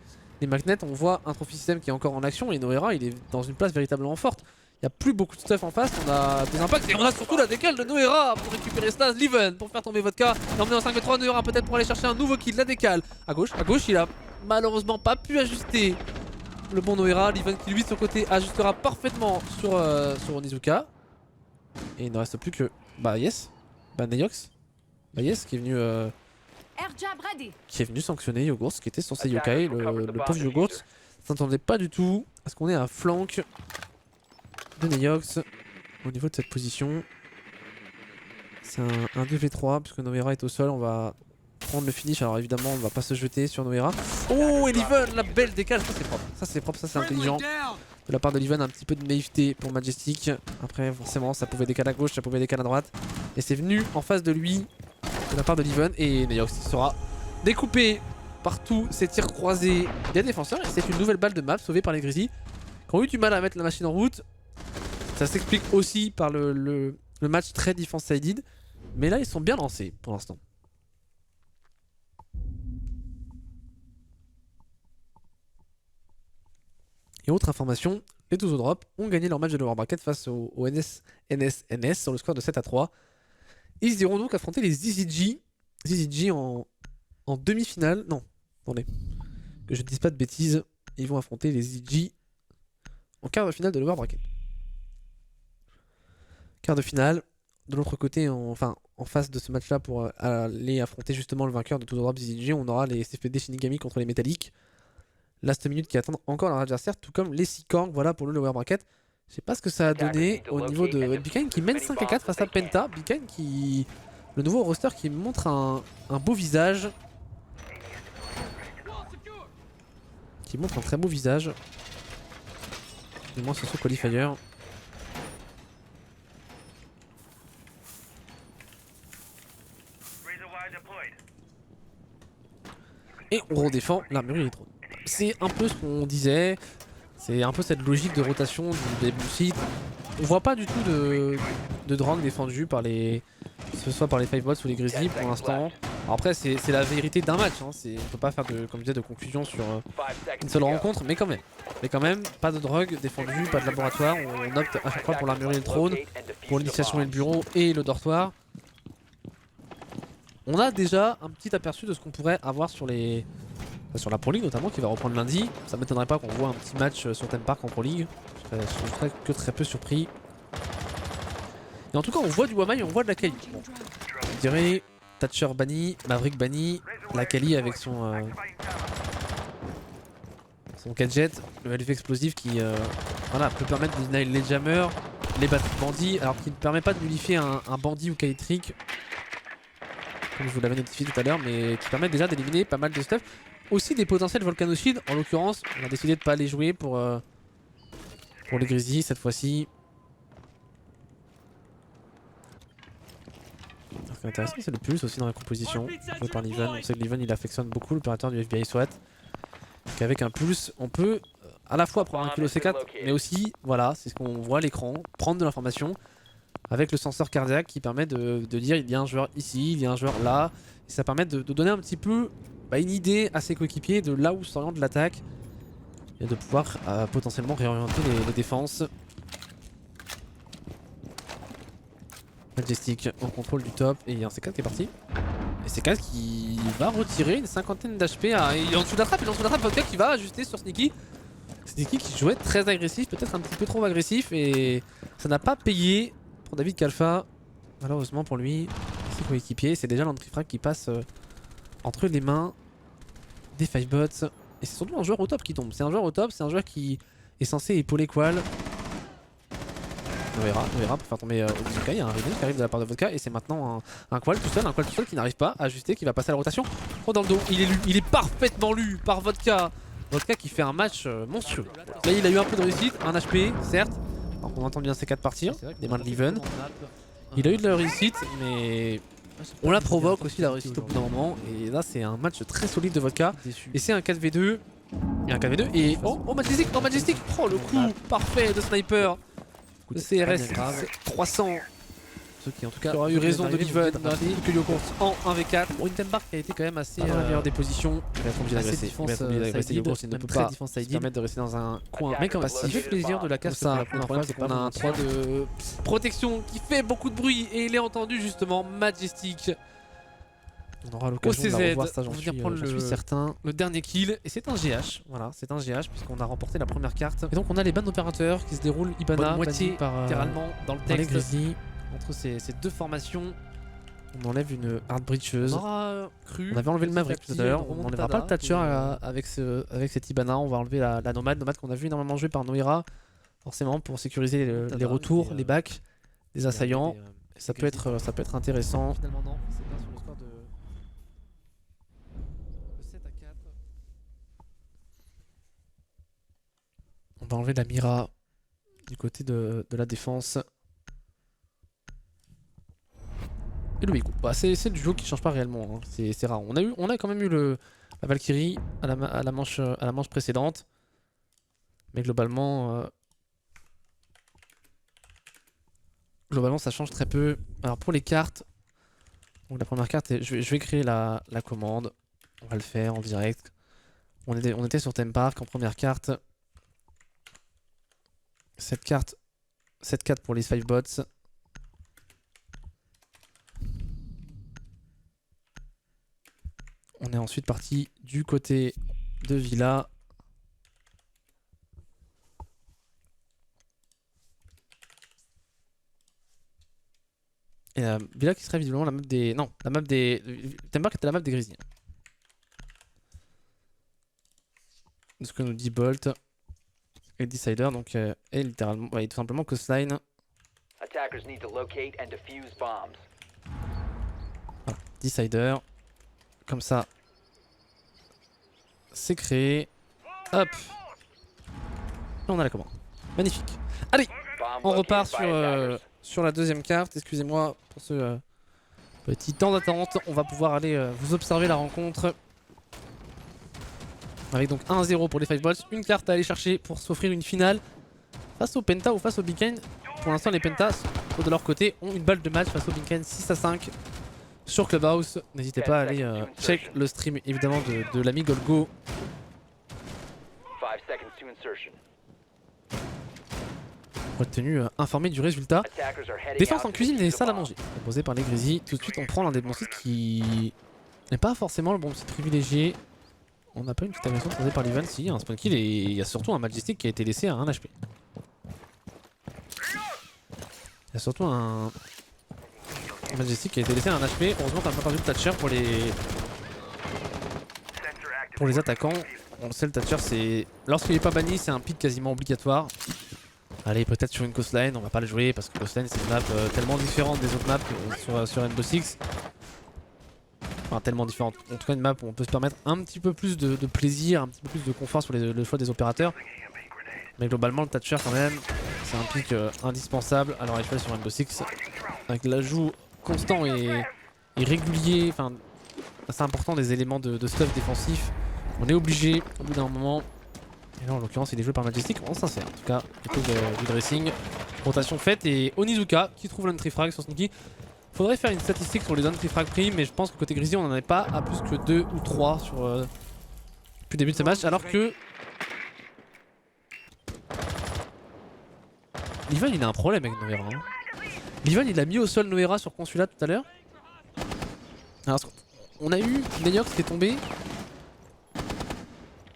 magnets. On voit un trophy system qui est encore en action et Noira il est dans une place véritablement forte. Il n'y a plus beaucoup de stuff en face, on a des impacts et on a surtout la décale de Noira pour récupérer Stas, Leven pour faire tomber Vodka. L'emmener en 5v3, Noira peut-être pour aller chercher un nouveau kill, la décale. À gauche il a malheureusement pas pu ajuster le bon Noira. Leven qui lui de son côté ajustera parfaitement sur Onizuka. Et il ne reste plus que Neyox. Qui est venu sanctionner Yogurt qui était censé yokai. Le pauvre Yogurt s'attendait pas du tout à ce qu'on ait un flank de Neyox au niveau de cette position. C'est un 2v3 puisque Noira est au sol. On va prendre le finish. Alors évidemment on va pas se jeter sur Noira. Oh, et Leven, la belle décale. Ça c'est propre, ça c'est intelligent de la part de Leven. Un petit peu de naïveté pour Majestic. Après forcément ça pouvait décaler à gauche, ça pouvait décaler à droite, et c'est venu en face de lui de la part de Leven. Et Neyox sera découpé par tous ces tirs croisés des défenseurs. Et c'est une nouvelle balle de map sauvée par les Grizzlies qui ont eu du mal à mettre la machine en route. Ça s'explique aussi par le match très defense-sided. Mais là ils sont bien lancés pour l'instant. Et autre information, les 12 drop ont gagné leur match de lower bracket face au NS sur le score de 7-3. Ils iront donc affronter les ZZG en demi-finale. Non, attendez, que je ne dise pas de bêtises. Ils vont affronter les ZZG en quart de finale de lower bracket. Quart de finale. De l'autre côté, en face de ce match-là, pour aller affronter justement le vainqueur de 12 drop ZZG, on aura les CFD Shinigami contre les Metallic. Last minute qui attendent encore leur adversaire, tout comme les Seakorn, voilà pour le lower bracket. Je sais pas ce que ça a donné au niveau de Bikine qui mène 5-4 face à Penta. Bikine qui... le nouveau roster qui montre un beau visage. Qui montre un très beau visage. Du moins sur ce qualifier. Et on redéfend l'armurerie drone. C'est un peu ce qu'on disait, c'est un peu cette logique de rotation des bullshit. On voit pas du tout de drone défendu par que ce soit par les 5 bots ou les Grizzlies pour l'instant. Après c'est la vérité d'un match, hein. On peut pas faire comme je disais, de conclusion sur une seule rencontre, mais quand même, pas de drogue défendue, pas de laboratoire. On opte à chaque fois pour l'armurerie et le trône, pour l'initiation et le bureau et le dortoir. On a déjà un petit aperçu de ce qu'on pourrait avoir sur la Pro League notamment, qui va reprendre lundi. Ça m'étonnerait pas qu'on voit un petit match sur Theme Park en Pro League. Je serais que très peu surpris. Et en tout cas on voit du Wamai, on voit de la Kali. Bon, je dirais Thatcher banni, Maverick banni, la Kali avec son son gadget, le LV explosif qui voilà, peut permettre d'éliminer les jammers, les bandits, alors qu'il ne permet pas de nullifier un bandit ou K-Trick, comme je vous l'avais notifié tout à l'heure, mais qui permet déjà d'éliminer pas mal de stuff. Aussi des potentiels volcanocides, en l'occurrence, on a décidé de ne pas les jouer pour les Grizzlies cette fois-ci. Ce qui est intéressant, c'est le pulse aussi dans la composition, joué par Leven. On sait que Leven il affectionne beaucoup l'opérateur du FBI SWAT. Qu'avec un pulse, on peut à la fois prendre un kilo C4, mais aussi, voilà, c'est ce qu'on voit à l'écran, prendre de l'information avec le senseur cardiaque qui permet de dire il y a un joueur ici, il y a un joueur là. Et ça permet de donner un petit peu une idée à ses coéquipiers de là où s'oriente l'attaque et de pouvoir potentiellement réorienter les défenses. Majestic en contrôle du top et il y a un C4 qui est parti. Et C4 qui va retirer une cinquantaine d'HP en dessous de la trappe. Et en dessous de la trappe, Vodka qui va ajuster sur Sneaky. Sneaky qui jouait très agressif, peut-être un petit peu trop agressif et ça n'a pas payé pour David Kalfa. Malheureusement pour lui, ses coéquipiers, c'est déjà l'anti-frag qui passe entre les mains des 5bots. Et c'est surtout un joueur au top qui tombe. C'est un joueur au top, c'est un joueur qui est censé épauler Qual. Noera pour faire tomber Vodka. Il y a un reveal qui arrive de la part de Vodka et c'est maintenant un Qual tout seul qui n'arrive pas à ajuster, qui va passer à la rotation. Oh, dans le dos, il est parfaitement lu par Vodka. Vodka qui fait un match monstrueux. Là il a eu un peu de réussite, un HP certes. Alors qu'on entend bien C4 partir, des mains de Leven. Il a eu de la réussite mais on la provoque aussi la réussite au bout d'un moment. Et là c'est un match très solide de Vodka. Et c'est un 4v2. Et un 4v2 et oh Majestic, oh Majestic. Oh le coup parfait de sniper. Le CRS 300. Ceux qui en tout cas aura eu raison de Leven que lui course en 1v4. Bon, une Tembark qui a été quand même assez dans la meilleure des positions. Il va être obligé d'agresser. Il ne peut pas se permettre de rester dans un coin. Mais quand même, ça fait plaisir de la casse. Le problème c'est qu'on a un 3 de protection qui fait beaucoup de bruit et il est entendu justement Majestic. On aura l'occasion de la revoir, ça j'en suis certain. Le dernier kill, et c'est un GH, voilà, c'est un GH puisqu'on a remporté la première carte. Et donc on a les bans opérateurs qui se déroulent Ibana, moitié littéralement dans le texte. Entre ces deux formations, on enlève une hard breacheuse. On avait enlevé le Maverick tout à l'heure, on n'enlèvera pas le Thatcher avec cet Ibana, on va enlever la Nomade qu'on a vu énormément jouer par Noira, forcément pour sécuriser les retours, les backs des assaillants. Ça peut être intéressant. Finalement non, c'est pas sur le score de 7 à 4. On va enlever la Mira du côté de la défense. Et le Biku. Bah, c'est le duo qui change pas réellement, hein. C'est rare. On a quand même eu la Valkyrie à la manche précédente. Mais globalement ça change très peu. Alors pour les cartes, donc la première carte, je vais créer la commande. On va le faire en direct. On était sur Tempark en première carte. Cette carte 7-4 pour les 5bots. On est ensuite parti du côté de Villa. Et la Villa qui serait visiblement la map des... Non, la map des... Tembark était la map des Grizzlies. De ce que nous dit Bolt. Et Decider, donc est littéralement... Ouais, tout simplement coastline. Voilà, Decider. Comme ça. C'est créé. Hop. Là on a la commande. Magnifique. Allez, on repart sur la deuxième carte. Excusez-moi pour ce petit temps d'attente. On va pouvoir aller vous observer la rencontre. Avec donc 1-0 pour les 5bots. Une carte à aller chercher pour s'offrir une finale. Face au Penta ou face au Beacon. Pour l'instant les Pentas de leur côté ont une balle de match face au Beacon 6-5 sur Clubhouse. N'hésitez pas à aller check le stream évidemment de l'ami Golgo. Pour être tenu informé du résultat. Défense en cuisine et salle à manger. Proposé par les Grizzlies. Tout de suite on prend l'un des bons sites qui n'est pas forcément le bon site privilégié. On n'a pas une petite agression causée par Leven, si, un spawn kill et il y a surtout un Majestic qui a été laissé à 1 HP. Il y a surtout un Majestic qui a été laissé à 1 HP. Heureusement qu'on n'a pas perdu le Thatcher pour les pour les attaquants, on le sait, le Thatcher, c'est lorsqu'il est pas banni, c'est un pick quasiment obligatoire. Allez, peut-être sur une coastline, on va pas le jouer parce que coastline c'est une map tellement différente des autres maps sur Rainbow Six. Enfin, tellement différente. En tout cas, une map où on peut se permettre un petit peu plus de plaisir, un petit peu plus de confort sur le choix des opérateurs. Mais globalement, le Thatcher, quand même, c'est un pick indispensable à l'heure actuelle sur Rainbow Six. Avec l'ajout constant et régulier, enfin, assez important des éléments de stuff défensif. On est obligé, au bout d'un moment. Et là, en l'occurrence, il est joué par Majestic. On s'en sert. En tout cas, il trouve du dressing. Rotation faite. Et Onizuka qui trouve l'entry frag sur Sneaky. Faudrait faire une statistique sur les entry frag pris, mais je pense que côté Grizzly, on n'en est pas à plus que 2 ou 3 sur, depuis le début de ce match. Alors que. Livan, il a un problème avec Noera. Hein. Livan, il a mis au sol Noera sur Consulat tout à l'heure. Alors, on a eu Neyox qui est tombé.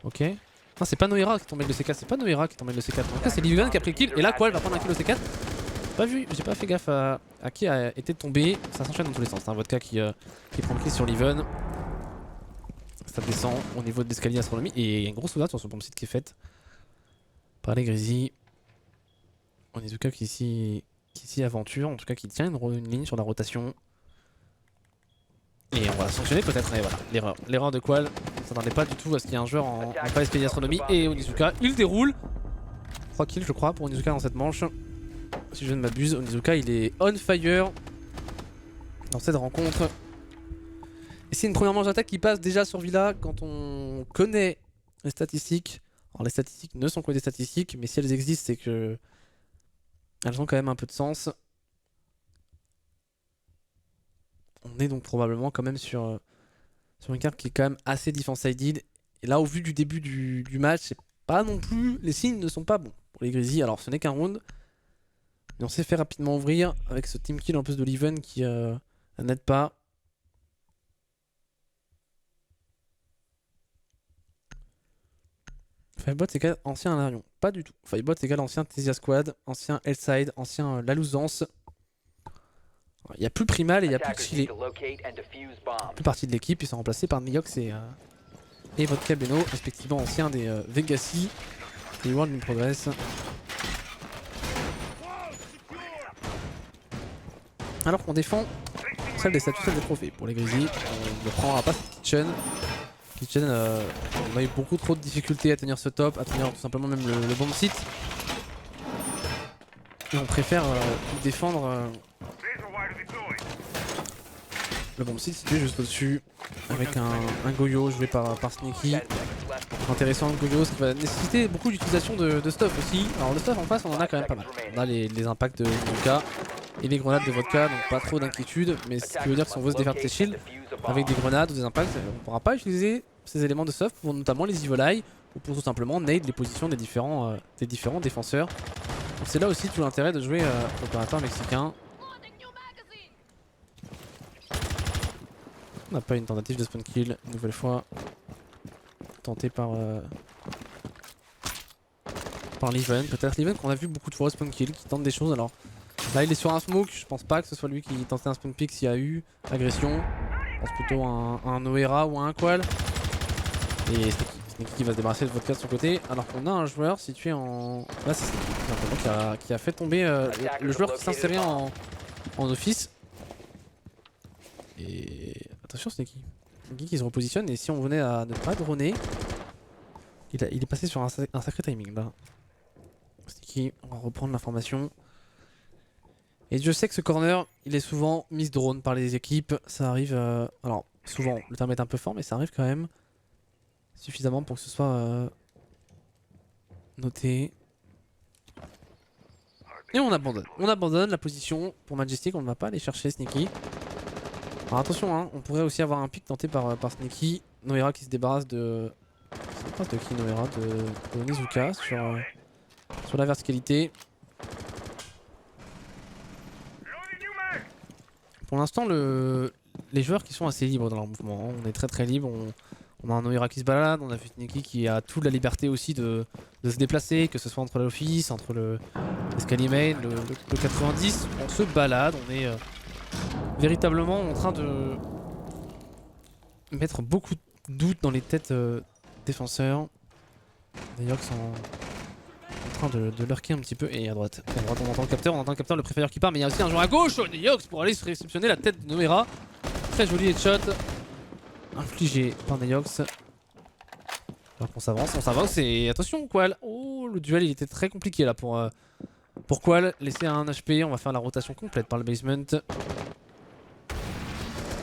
Ok. Non, c'est pas Noera qui est tombé le C4, c'est pas Noera qui est tombé le C4. En tout cas, c'est Livan qui a pris le kill. Et là, quoi, elle va prendre un kill au C4. Pas vu, j'ai pas fait gaffe à qui a été tombé. Ça s'enchaîne dans tous les sens. C'est un vodka qui prend le kill sur Livan. Ça descend au niveau de l'escalier astronomie. Et il y a une grosse sauvegarde sur ce bomb site qui est faite par les Grizzly. Onizuka qui ici aventure, en tout cas qui tient une ligne sur la rotation. Et on va sanctionner peut-être, mais voilà, l'erreur de Qual. On s'attendait pas du tout à ce qu'il y ait un joueur en pas escalier astronomie. Et Onizuka, il déroule. 3 kills je crois pour Onizuka dans cette manche. Si je ne m'abuse, Onizuka il est on fire dans cette rencontre. Et c'est une première manche d'attaque qui passe déjà sur Villa quand on connaît les statistiques. Alors les statistiques ne sont que des statistiques, mais si elles existent, c'est que elles ont quand même un peu de sens. On est donc probablement quand même sur une carte qui est quand même assez defense-sided. Et là, au vu du début du match, c'est pas non plus. Les signes ne sont pas bons pour les Grizzly. Alors, ce n'est qu'un round. Mais on s'est fait rapidement ouvrir avec ce team kill en plus de Liven qui n'aide pas. Firebot égale ancien Alarion. Pas du tout. Firebot égale ancien Tesia Squad, ancien Hellside, ancien La Louzance. Il n'y a plus Primal et il n'y a plus Chile. Plus partie de l'équipe, ils sont remplacés par Neyox et Vodka Beno, respectivement anciens des Vegassi et World in Progress. Alors qu'on défend celle des statuts, celle des trophées. Pour les Grizzly, on ne prendra pas cette Kitchen. Kitchen, on a eu beaucoup trop de difficultés à tenir ce top, à tenir tout simplement même le bomb site. Et on préfère défendre le bomb site situé juste au-dessus avec un Goyo joué par Sneaky. Intéressant le Goyo, ce qui va nécessiter beaucoup d'utilisation de stuff aussi. Alors le stuff en face on en a quand même pas mal. On a les impacts de Vodka et les grenades de Vodka, donc pas trop d'inquiétude. Mais ce qui veut dire que si on veut se défaire de ses shields avec des grenades ou des impacts, on ne pourra pas utiliser ces éléments de stuff pour notamment les Evil Eye ou pour tout simplement nade les positions des différents défenseurs. C'est là aussi tout l'intérêt de jouer opérateur mexicain. On n'a pas une tentative de spawn kill, une nouvelle fois tentée par Liven. Peut-être Liven qu'on a vu beaucoup de fois spawn kill, qui tente des choses. Alors là il est sur un smoke, je pense pas que ce soit lui qui tentait un spawn pick s'il y a eu agression. Je pense plutôt à un Noera ou à un Qual. Et Sneaky qui va se débarrasser de Vodka de son côté. Alors qu'on a un joueur situé en... Là c'est Sneaky tout simplement qui a fait tomber le joueur qui s'insérait en office. Et attention Sneaky. Sneaky qui se repositionne et si on venait à ne pas droner, il est passé sur un sacré timing là. Sneaky, on va reprendre l'information. Et je sais que ce corner, il est souvent miss drone par les équipes. Ça arrive, alors souvent, le terme est un peu fort, mais ça arrive quand même suffisamment pour que ce soit noté. Et on abandonne. On abandonne la position pour Majestic, on ne va pas aller chercher Sneaky. Alors attention, hein, on pourrait aussi avoir un pick tenté par Sneaky. Noera qui se débarrasse de... Se débarrasse de qui Noera? De Onizuka sur la verticalité. Pour l'instant, les joueurs qui sont assez libres dans leur mouvement, hein. On est très libre. On a un Noera qui se balade, on a fait Sneaky qui a toute la liberté aussi de se déplacer, que ce soit entre l'office, entre l'escalier main, le 90. On se balade, on est... véritablement en train de mettre beaucoup doute dans les têtes défenseurs. D'ailleurs, sont en train de lurker un petit peu. Et à droite, on entend le capteur, le préféreur qui part. Mais il y a aussi un joueur à gauche, Neyox, pour aller se réceptionner la tête de Noera. Très joli headshot. Infligé par Neyox. Alors on s'avance et attention Qual. Oh, le duel il était très compliqué là pour Qual. Laisser un HP, on va faire la rotation complète par le basement.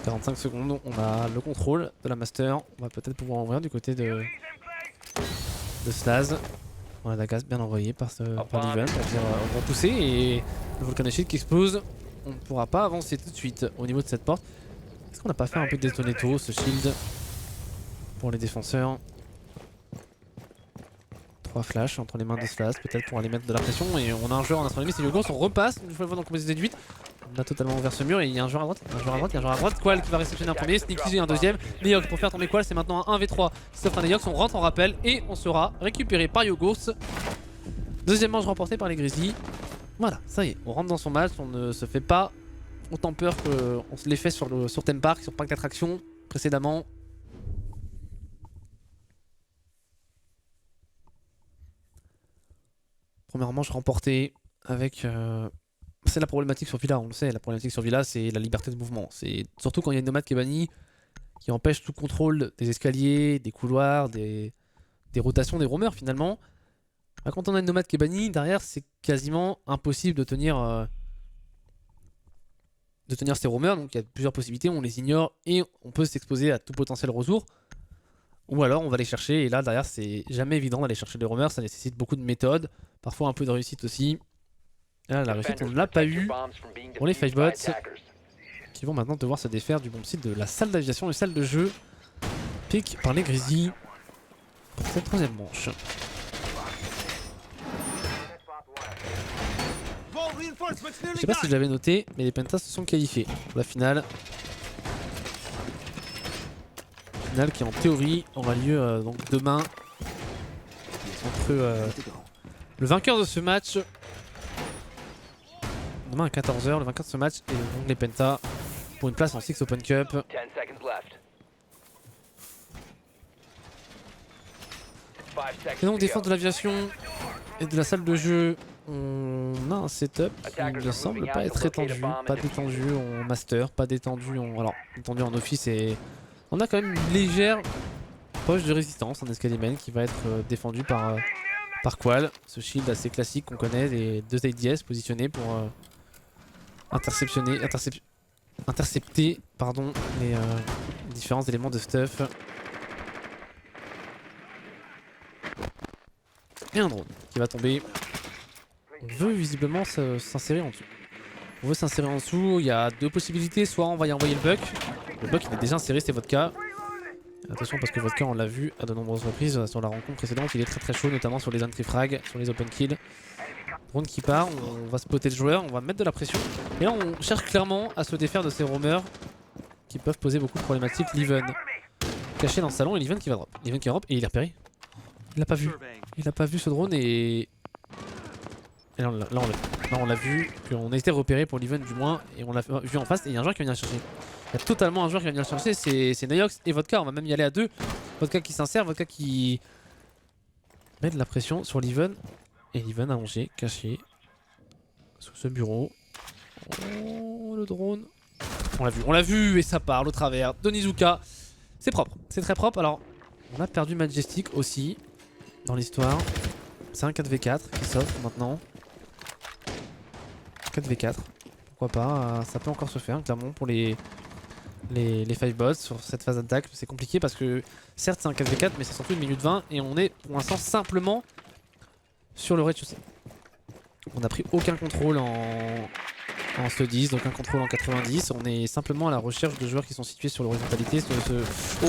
45 secondes, on a le contrôle de la master. On va peut-être pouvoir envoyer du côté de Slaz. On a la gaz bien envoyée par l'event. On va pousser et le volcano shield qui explose. On ne pourra pas avancer tout de suite au niveau de cette porte. Est-ce qu'on n'a pas fait un peu détonner tôt ce shield pour les défenseurs? 3 flashs entre les mains de Slaz, peut-être pour aller mettre de la pression. Et on a un joueur en astronomie, c'est Yogos, on repasse une fois dans le composé déduite. On a totalement ouvert ce mur et il y a un joueur à droite, Qual qui va réceptionner un premier, Sneaky un deuxième. Neyox pour faire tomber Qual, c'est maintenant un 1v3 qui s'offre à Neyox, on rentre en rappel et on sera récupéré par Yogos. Deuxième manche remportée par les Grizzlies. Voilà, ça y est, on rentre dans son match, on ne se fait pas autant peur qu'on se l'ait fait sur Theme Park, sur Parc d'attraction précédemment. Première manche remportée avec... C'est la problématique sur Villa, on le sait, la problématique sur Villa c'est la liberté de mouvement. C'est surtout quand il y a une nomade qui est bannie, qui empêche tout contrôle des escaliers, des couloirs, des rotations, des roamers finalement. Bah, quand on a une nomade qui est bannie, derrière c'est quasiment impossible de tenir ces roamers. Donc il y a plusieurs possibilités, on les ignore et on peut s'exposer à tout potentiel retour. Ou alors on va les chercher et là derrière c'est jamais évident d'aller chercher les roamers, ça nécessite beaucoup de méthodes, parfois un peu de réussite aussi. Et là la réussite on ne l'a pas eu pour les 5bots qui vont maintenant devoir se défaire du bomb site de la salle d'aviation et salle de jeu. Pick par les Grizzlies pour cette troisième manche. Je sais pas si je l'avais noté, mais les Pentas se sont qualifiés pour la finale. Finale qui en théorie aura lieu donc demain entre le vainqueur de ce match demain à 14h, le vainqueur de ce match et donc les Pentas pour une place en Six Open Cup. Et donc défense de l'aviation et de la salle de jeu, on a un setup qui ne semble pas être étendu, pas détendu en master, pas détendu en... Alors, détendu en office et... On a quand même une légère poche de résistance, un escalier main qui va être défendu par Qual. Ce shield assez classique qu'on connaît, les deux ADS positionnés pour intercepter pardon, les différents éléments de stuff. Et un drone qui va tomber. On veut visiblement s'insérer en dessous. On veut s'insérer en dessous, il y a deux possibilités, soit on va y envoyer le buck. Le buck il est déjà inséré, c'est Vodka. Attention parce que Vodka on l'a vu à de nombreuses reprises sur la rencontre précédente, il est très chaud notamment sur les entry frags, sur les open kills. Drone qui part, on va spotter le joueur, on va mettre de la pression. Et là on cherche clairement à se défaire de ces roamers qui peuvent poser beaucoup de problématiques. L'Even caché dans le salon et l'Even qui va drop. L'Even qui va drop et il est repéré. Il l'a pas vu. Il a pas vu ce drone et là on l'a vu, qu'on a été repéré pour l'Even du moins et on l'a vu en face et il y a un joueur qui va venir chercher. Il y a totalement un joueur qui va venir chercher, c'est Neyox et Vodka, on va même y aller à deux. Vodka qui s'insère, Vodka qui met de la pression sur l'Even. Et l'Even allongé, caché sous ce bureau. Oh le drone. On l'a vu et ça part au travers de Nizuka. C'est propre, c'est très propre. Alors on a perdu Majestic aussi dans l'histoire. C'est un 4v4 qui s'offre maintenant. 4v4, pourquoi pas, ça peut encore se faire clairement pour les 5 bots sur cette phase d'attaque. C'est compliqué parce que certes c'est un 4v4 mais c'est surtout 1 minute 20 et on est pour l'instant simplement sur le rez-de-chaussée. On n'a pris aucun contrôle en studies, donc un contrôle en 90. On est simplement à la recherche de joueurs qui sont situés sur l'horizontalité.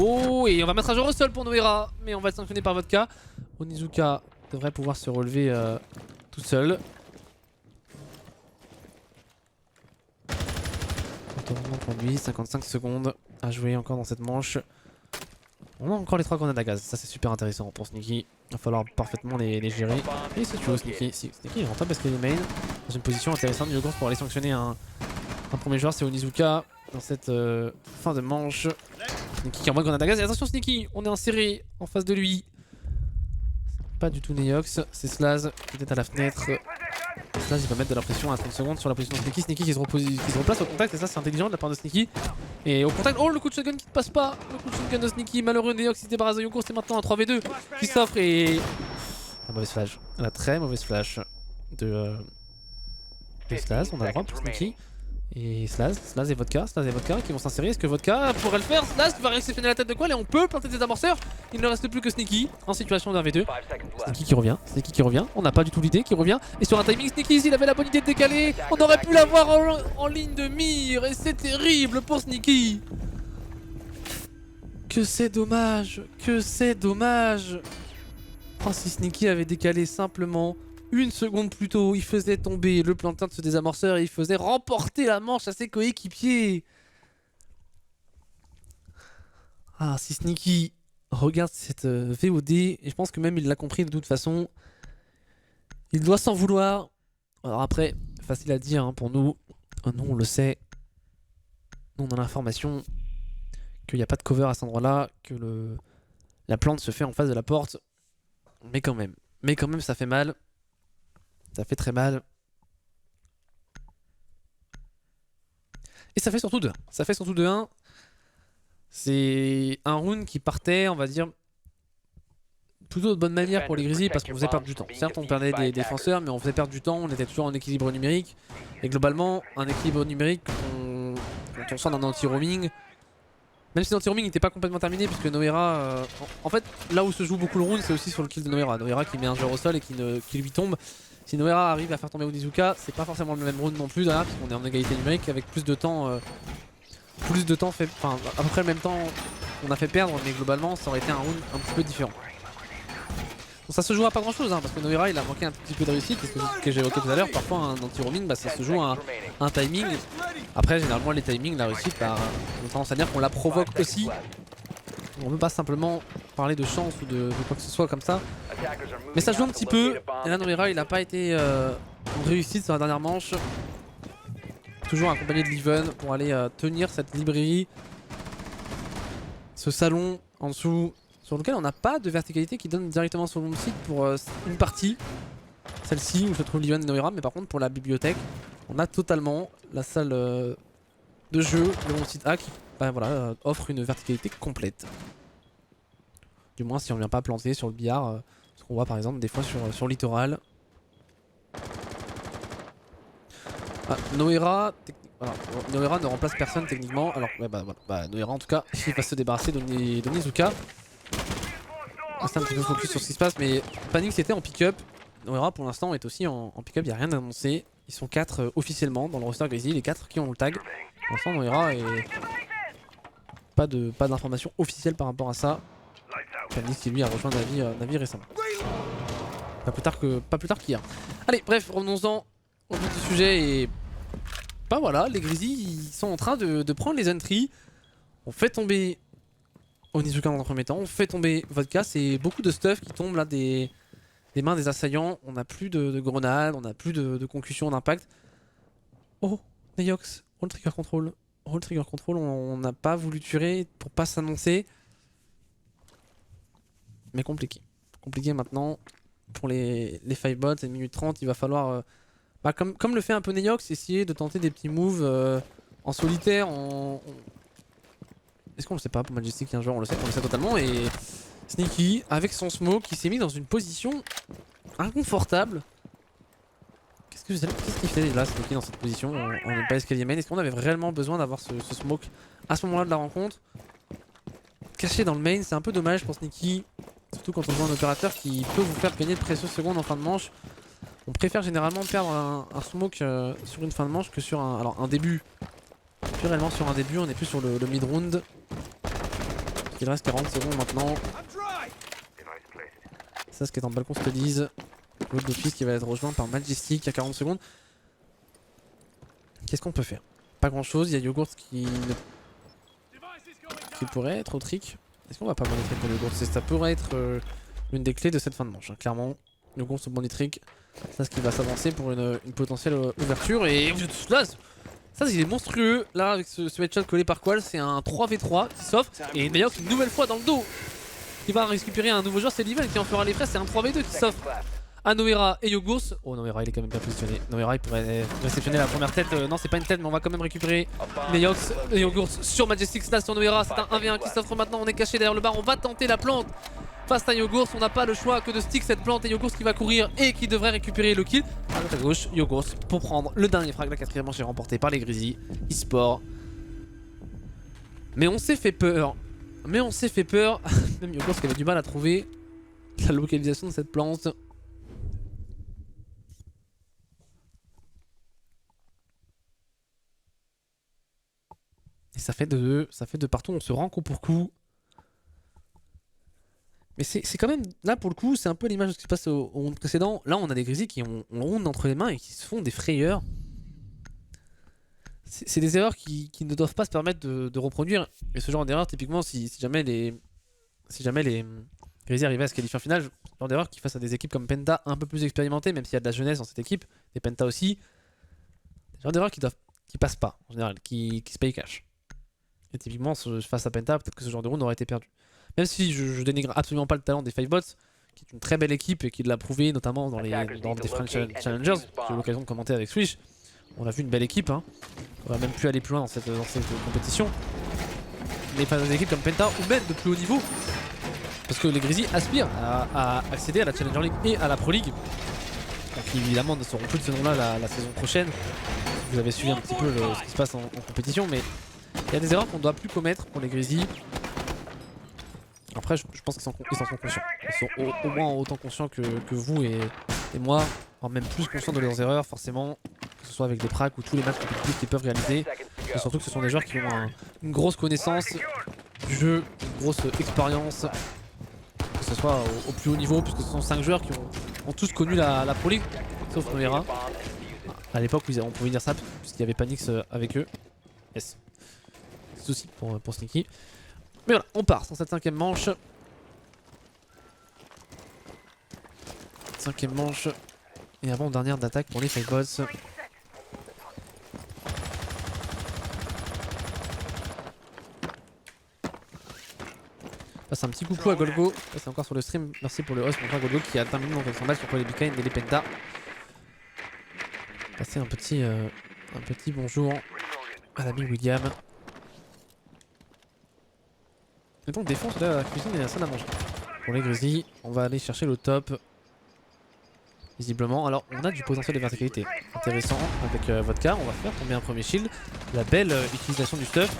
Oh, et on va mettre un joueur au sol pour Noera, mais on va être sanctionné par Vodka. Onizuka devrait pouvoir se relever tout seul. Pour lui, 55 secondes à jouer encore dans cette manche. On a encore les 3 grenades à gaz, ça c'est super intéressant pour Sneaky. Il va falloir parfaitement les gérer. Et c'est tué Sneaky. Sneaky est rentable parce qu'il est main. Dans une position intéressante du pour aller sanctionner un premier joueur, c'est Onizuka dans cette fin de manche. Sneaky qui envoie une grenade à gaz. Et attention Sneaky, on est inséré en face de lui. Pas du tout Neox, c'est Slaz qui était à la fenêtre. Slaz il va mettre de la pression à 30 secondes sur la position de Sneaky. Sneaky qui se replace au contact et ça c'est intelligent de la part de Sneaky. Et au contact, oh le coup de shotgun qui ne passe pas. Le coup de shotgun de Sneaky, malheureux Neox il se débarrasse de Yoko. C'est maintenant un 3v2 qui s'offre et... La mauvaise flash, la très mauvaise flash de Slaz, on a le droit pour Sneaky. Et Slaz et Vodka qui vont s'insérer. Est-ce que Vodka pourrait le faire? Slaz qui va réceptionner la tête de quoi? Et on peut planter des amorceurs. Il ne reste plus que Sneaky en situation d'un V2. Sneaky qui revient. On n'a pas du tout l'idée qui revient. Et sur un timing, Sneaky, s'il avait la bonne idée de décaler, on aurait pu l'avoir en ligne de mire. Et c'est terrible pour Sneaky. Que c'est dommage. Oh, si Sneaky avait décalé simplement une seconde plus tôt, il faisait tomber le plantain de ce désamorceur et il faisait remporter la manche à ses coéquipiers. Ah, si Sneaky regarde cette VOD, et je pense que même il l'a compris de toute façon, il doit s'en vouloir. Alors après, facile à dire hein, pour nous. Nous on le sait. Nous on a l'information qu'il n'y a pas de cover à cet endroit-là, que la plante se fait en face de la porte. Mais quand même ça fait mal. Ça fait très mal. Et ça fait surtout 2-1. C'est un round qui partait, on va dire, plutôt de bonne manière pour les Grizzlies parce qu'on faisait perdre du temps. Certes, on perdait des défenseurs, mais on faisait perdre du temps. On était toujours en équilibre numérique. Et globalement, un équilibre numérique, quand on sort d'un anti-roaming, même si l'anti-roaming n'était pas complètement terminé, puisque Noera... en fait, là où se joue beaucoup le round, c'est aussi sur le kill de Noera. Noera qui met un joueur au sol et qui lui tombe. Si Noera arrive à faire tomber Onizuka, c'est pas forcément le même round non plus derrière, puisqu'on est en égalité numérique avec plus de temps fait, enfin à peu près le même temps qu'on a fait perdre, mais globalement ça aurait été un round un petit peu différent. Donc ça se joue à pas grand chose hein, parce que Noera il a manqué un petit peu de réussite, parce que j'ai évoqué tout à l'heure, parfois un anti-roaming ça se joue à un timing. Après généralement les timings, la réussite, on a tendance à dire qu'on la provoque aussi. On ne peut pas simplement parler de chance ou de quoi que ce soit comme ça. Mais ça joue un petit peu. Et là Noera il a pas été en réussite sur la dernière manche. Toujours accompagné de Leven pour aller tenir cette librairie. Ce salon en dessous sur lequel on n'a pas de verticalité qui donne directement sur le site pour une partie. Celle-ci où se trouve Leven et Noera. Mais par contre pour la bibliothèque on a totalement la salle de jeu, le site A qui offre une verticalité complète. Du moins si on vient pas planter sur le billard, ce qu'on voit par exemple des fois sur littoral. Noera ne remplace personne techniquement. Alors Noera en tout cas il va se débarrasser d'Onizuka. C'est un petit peu focus sur ce qui se passe, mais Panic était en pick-up. Noera pour l'instant est aussi en pick-up, il n'y a rien d'annoncé. Ils sont 4 officiellement dans le roster Grizzly, les 4 qui ont le tag. Pour l'instant Noera est... Pas d'informations officielles par rapport à ça. Panic qui lui a rejoint Navi récemment. Pas plus tard qu'hier. Allez bref, revenons-en au bout du sujet et... voilà, les Grizzlies ils sont en train de prendre les entries. On fait tomber Onizuka dans un premier temps, on fait tomber Vodka, c'est beaucoup de stuff qui tombe là des mains des assaillants. On n'a plus de grenades, on n'a plus de concussion d'impact. Oh, Neox, roll trigger control. Roll trigger control, on n'a pas voulu tuer pour pas s'annoncer. Mais compliqué. Compliqué maintenant pour les 5 bots, c'est 1 minute 30, il va falloir... comme le fait un peu Neox, essayer de tenter des petits moves en solitaire, Est-ce qu'on le sait pas pour Majestic, il y a un joueur, on le sait totalement. Et Sneaky, avec son smoke, qui s'est mis dans une position inconfortable. Qu'est-ce qu'il fait là, Sneaky, dans cette position? On n'est pas escalier main. Est-ce qu'on avait réellement besoin d'avoir ce smoke à ce moment-là de la rencontre? Caché dans le main, c'est un peu dommage pour Sneaky. Surtout quand on joue un opérateur qui peut vous faire gagner de précieuses secondes en fin de manche. On préfère généralement perdre un smoke sur une fin de manche que sur un début. Plus réellement sur un début, on est plus sur le mid-round. Il reste 40 secondes maintenant. Ça, ce qui est en balcon studies. L'autre d'office qui va être rejoint par Majestic à 40 secondes. Qu'est-ce qu'on peut faire? Pas grand chose, il y a Yogurt qui pourrait être au trick. Est-ce qu'on va pas bon trick pour Yogurt? Ça pourrait être l'une des clés de cette fin de manche, hein. Clairement. Yogurt au bon trick. Ça, ce qui va s'avancer pour une potentielle ouverture. Et vous êtes là. Ça il est monstrueux là avec ce headshot collé par Qual, c'est un 3v3 qui s'offre et d'ailleurs une nouvelle fois dans le dos. Qui va récupérer un nouveau joueur, c'est Liven qui en fera les frais, c'est un 3v2 qui s'offre à Noera et Yogos. Oh Noera il est quand même bien positionné. Noera il pourrait réceptionner la première tête, non c'est pas une tête mais on va quand même récupérer Yogos sur Majestic Slash sur Noera. C'est un 1v1 qui s'offre maintenant, on est caché derrière le bar, on va tenter la plante face à Yogos. On n'a pas le choix que de stick cette plante et Yogos qui va courir et qui devrait récupérer le kill. À droite à gauche, Yogos pour prendre le dernier frag, la 4ème manche est remportée par les Grizzlies eSport. Mais on s'est fait peur. Même Yogos qui avait du mal à trouver la localisation de cette plante. Et ça fait de partout, on se rend coup pour coup. Mais c'est quand même, là pour le coup, c'est un peu l'image de ce qui se passe au round précédent. Là on a des Grizzlies qui ont le round entre les mains et qui se font des frayeurs. C'est des erreurs qui ne doivent pas se permettre de reproduire. Et ce genre d'erreur, typiquement, si jamais les Grizzlies arrivaient à se qualifier en finale, ce genre d'erreur qui face à des équipes comme Penta un peu plus expérimentées, même s'il y a de la jeunesse dans cette équipe, et Penta aussi, ce genre d'erreurs qui passent pas en général, qui se payent cash. Et typiquement, face à Penta, peut-être que ce genre de round aurait été perdu. Même si je dénigre absolument pas le talent des Fivebots, qui est une très belle équipe et qui l'a prouvé notamment dans des French Challengers. J'ai eu l'occasion de commenter avec Swish. On a vu une belle équipe, hein. On va même plus aller plus loin dans cette compétition. Mais face à des équipes comme Penta ou même de plus haut niveau. Parce que les Grizzlies aspirent à accéder à la Challenger League et à la Pro League. Donc évidemment ne seront plus de ce nom-là la saison prochaine. Vous avez suivi un petit peu ce qui se passe en compétition, mais il y a des erreurs qu'on ne doit plus commettre pour les Grizzlies. Après je pense qu'ils en sont conscients. Ils sont au moins autant conscients que vous et moi, voire même plus conscients de leurs erreurs forcément. Que ce soit avec les pracs ou tous les matchs compétitifs qu'ils peuvent réaliser. Et surtout que ce sont des joueurs qui ont une grosse connaissance du jeu, une grosse expérience. Que ce soit au plus haut niveau, puisque ce sont 5 joueurs qui ont tous connu la Pro League, sauf Noera. À l'époque on pouvait dire ça, puisqu'il y avait Panix avec eux. Yes. Souci pour Sneaky. Mais voilà, on part sur cette 5ème manche. 5ème manche. Et avant-dernière d'attaque pour les Fivebots. Passe un petit coucou à Golgo. C'est encore sur le stream. Merci pour le host. Mon frère Golgo qui a terminé donc avec son match contre les Bikain et les Penta. Passer un petit bonjour à l'ami William. Et donc défense là, la cuisine et la salle à manger. Pour les Grizzlies, on va aller chercher le top. Visiblement, alors on a du potentiel de verticalité intéressant avec Vodka. On va faire tomber un premier shield. La belle utilisation du stuff.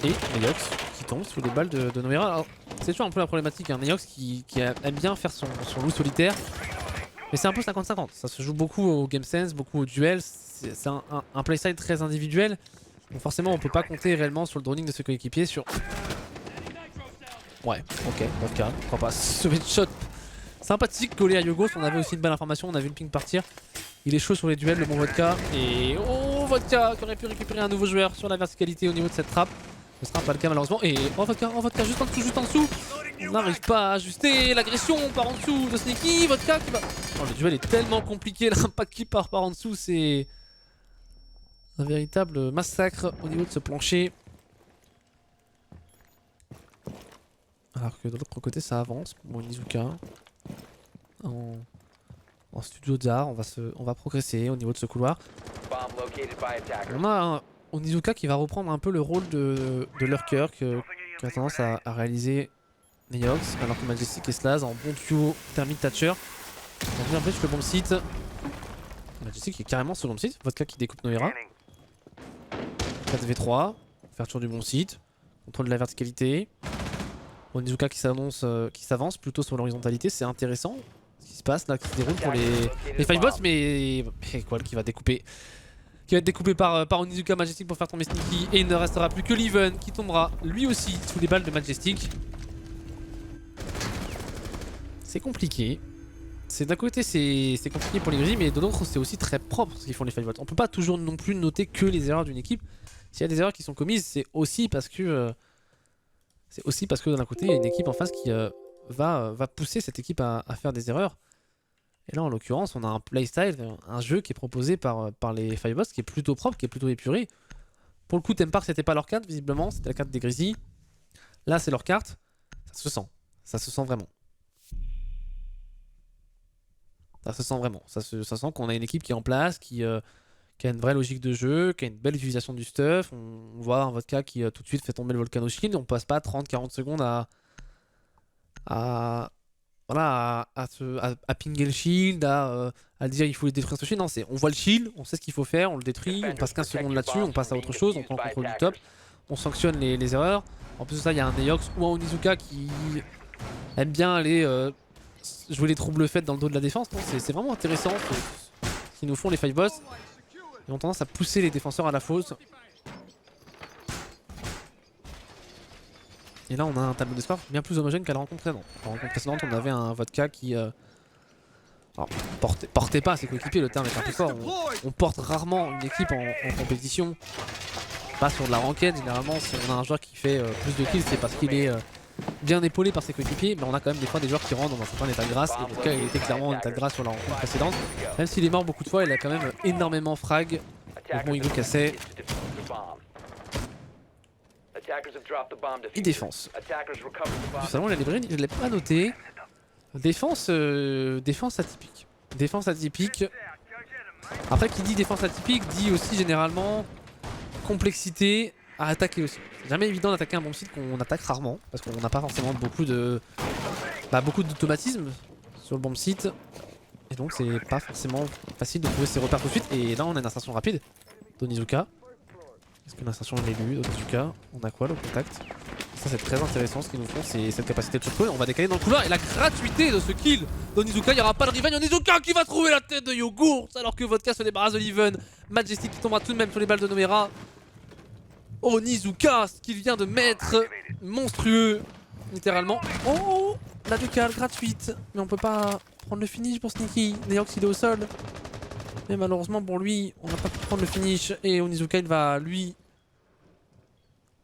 Et Neox qui tombe sous les balles de Noera. C'est toujours un peu la problématique, hein. Neox qui aime bien faire son loup solitaire. Mais c'est un peu 50-50. Ça se joue beaucoup au game sense, beaucoup au duel. C'est un playstyle très individuel. Donc forcément on peut pas compter réellement sur le droning de ses coéquipiers sur... Ouais, ok, Vodka, pourquoi pas. Ce headshot sympathique collé à Yogos. On avait aussi une belle information, on a vu le ping partir. Il est chaud sur les duels, le bon Vodka. Et oh, Vodka qui aurait pu récupérer un nouveau joueur sur la verticalité au niveau de cette trappe. Ce sera pas le cas malheureusement. Et oh Vodka, juste en dessous. On n'arrive pas à ajuster l'agression par en dessous de Sneaky. Vodka qui va... Oh, le duel est tellement compliqué, l'impact qui part par en dessous, c'est un véritable massacre au niveau de ce plancher. Alors que de l'autre côté ça avance pour Onizuka. En studio d'art, on va progresser au niveau de ce couloir. On a Onizuka qui va reprendre un peu le rôle de lurker qui a tendance à réaliser Neox, alors que Majestic et Slaz en bon duo Thermite Thatcher. On vient bridge le bomb site. Majestic qui est carrément sur le bomb site. Vodka qui découpe Noera. 4v3, ouverture du bon site, contrôle de la verticalité. Onizuka qui s'avance plutôt sur l'horizontalité, c'est intéressant ce qui se passe là, qui se déroule pour les Fivebots, mais Qual qui va découper. Qui va être découpé par Onizuka Majestic pour faire tomber Sneaky. Et il ne restera plus que Leven qui tombera lui aussi sous les balles de Majestic. C'est compliqué. D'un côté c'est compliqué pour les Grizzlies, mais de l'autre c'est aussi très propre ce qu'ils font les Fivebots. On peut pas toujours non plus noter que les erreurs d'une équipe. S'il y a des erreurs qui sont commises, c'est aussi parce que d'un côté il y a une équipe en face qui va pousser cette équipe à faire des erreurs. Et là en l'occurrence on a un playstyle, un jeu qui est proposé par les Fireboss qui est plutôt propre, qui est plutôt épuré. Pour le coup Theme Park c'était pas leur carte visiblement, c'était la carte des Grizzlies. Là c'est leur carte, ça se sent vraiment. Ça se sent vraiment, ça sent qu'on a une équipe qui est en place, qui a une vraie logique de jeu, qui a une belle utilisation du stuff. On voit un vodka qui tout de suite fait tomber le Volcano Shield, on passe pas 30-40 secondes à voilà, à pinguer le shield, à dire il faut les détruire ce shield. Non, on voit le shield, on sait ce qu'il faut faire, on le détruit, on passe 15 secondes là-dessus, on passe à autre chose, on prend le contrôle du top, on sanctionne les erreurs. En plus de ça, il y a un Neox ou un Onizuka qui aime bien aller jouer les troubles faits dans le dos de la défense. C'est vraiment intéressant ce qu'ils nous font les five boss. Ils ont tendance à pousser les défenseurs à la fosse. Et là on a un tableau de score bien plus homogène qu'à la rencontre précédente. À la rencontre précédente on avait un vodka qui alors, portait pas ses coéquipiers, le terme est un peu fort. On porte rarement une équipe en compétition. Pas sur de la ranked, généralement si on a un joueur qui fait plus de kills c'est parce qu'il est bien épaulé par ses coéquipiers. Mais on a quand même des fois des joueurs qui rentrent dans un certain état de grâce. Et vodka il était clairement en état de grâce sur la rencontre précédente. Même s'il est mort beaucoup de fois, il a quand même énormément frag. Le bon Hugo cassé. Et défense. Justement la librairie, je ne l'ai pas noté. Défense, défense atypique. Défense atypique. Après qui dit défense atypique dit aussi généralement complexité à attaquer aussi. C'est jamais évident d'attaquer un bomb site qu'on attaque rarement. Parce qu'on n'a pas forcément beaucoup d'automatisme sur le bomb site. Et donc c'est pas forcément facile de trouver ses repères tout de suite. Et là on a une insertion rapide d'Onizuka. Est-ce que l'insertion est élue d'Onizuka? On a quoi le contact? Ça c'est très intéressant, ce qu'ils nous font c'est cette capacité de surprise. On va décaler dans le couloir et la gratuité de ce kill d'Onizuka, il n'y aura pas de revenge. Onizuka qui va trouver la tête de Yogourt alors que Vodka se débarrasse de l'Even. Majestic qui tombera tout de même sur les balles de Nomera. Onizuka, ce qu'il vient de mettre, monstrueux, littéralement. Oh, la décale gratuite, mais on peut pas prendre le finish pour Sneaky. Neox il est au sol. Mais malheureusement pour lui, on n'a pas pu prendre le finish et Onizuka il va lui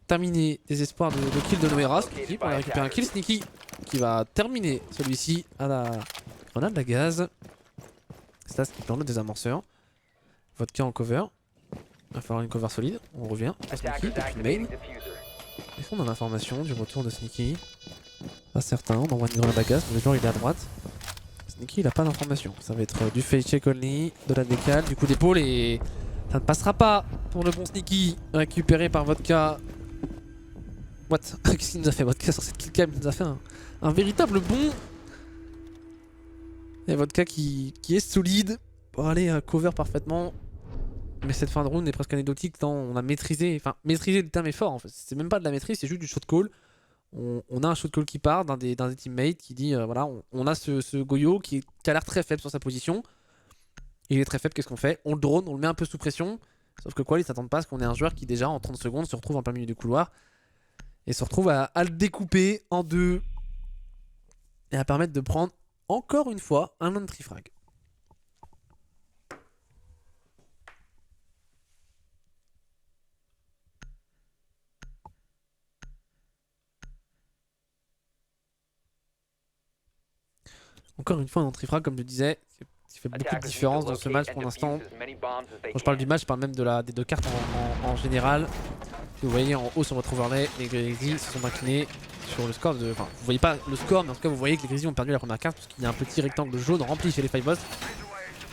terminer des espoirs de kill de Nomera. Sneaky pour récupérer un kill. Sneaky qui va terminer celui-ci à la grenade à gaz. C'est là ce qui plante le désamorceur. Vodka en cover. Il va falloir une cover solide. On revient. Sneaky depuis main. Est-ce qu'on a l'information du retour de Sneaky? Pas certain. On envoie une grenade à gaz. Le joueur il est à droite. Sneaky il a pas d'information. Ça va être du face check only, de la décale, du coup d'épaule et ça ne passera pas pour le bon Sneaky récupéré par Vodka. What? Qu'est-ce qu'il nous a fait Vodka sur cette killcam? Il nous a fait un véritable bond. Et Vodka qui est solide pour aller cover parfaitement. Mais cette fin de round est presque anecdotique tant on a maîtrisé, enfin maîtriser le terme est fort en fait. C'est même pas de la maîtrise, c'est juste du shot call. On a un shot call qui part d'un des teammates qui dit voilà on a ce Goyo qui a l'air très faible sur sa position. Il est très faible, qu'est-ce qu'on fait? On le drone, on le met un peu sous pression. Sauf que quoi, ils s'attendent pas à ce qu'on ait un joueur qui déjà en 30 secondes se retrouve en plein milieu du couloir. Et se retrouve à le découper en deux. Et à permettre de prendre encore une fois un entry frag. Encore une fois un entry frag comme je disais. Qui fait beaucoup de différence dans ce match pour l'instant. Quand je parle du match, je parle même des deux cartes en général. Vous voyez en haut sur votre overlay, les Grizzlies se sont inclinés sur le score de... Enfin, vous voyez pas le score, mais en tout cas vous voyez que les Grizzlies ont perdu la première carte parce qu'il y a un petit rectangle jaune rempli chez les five boss.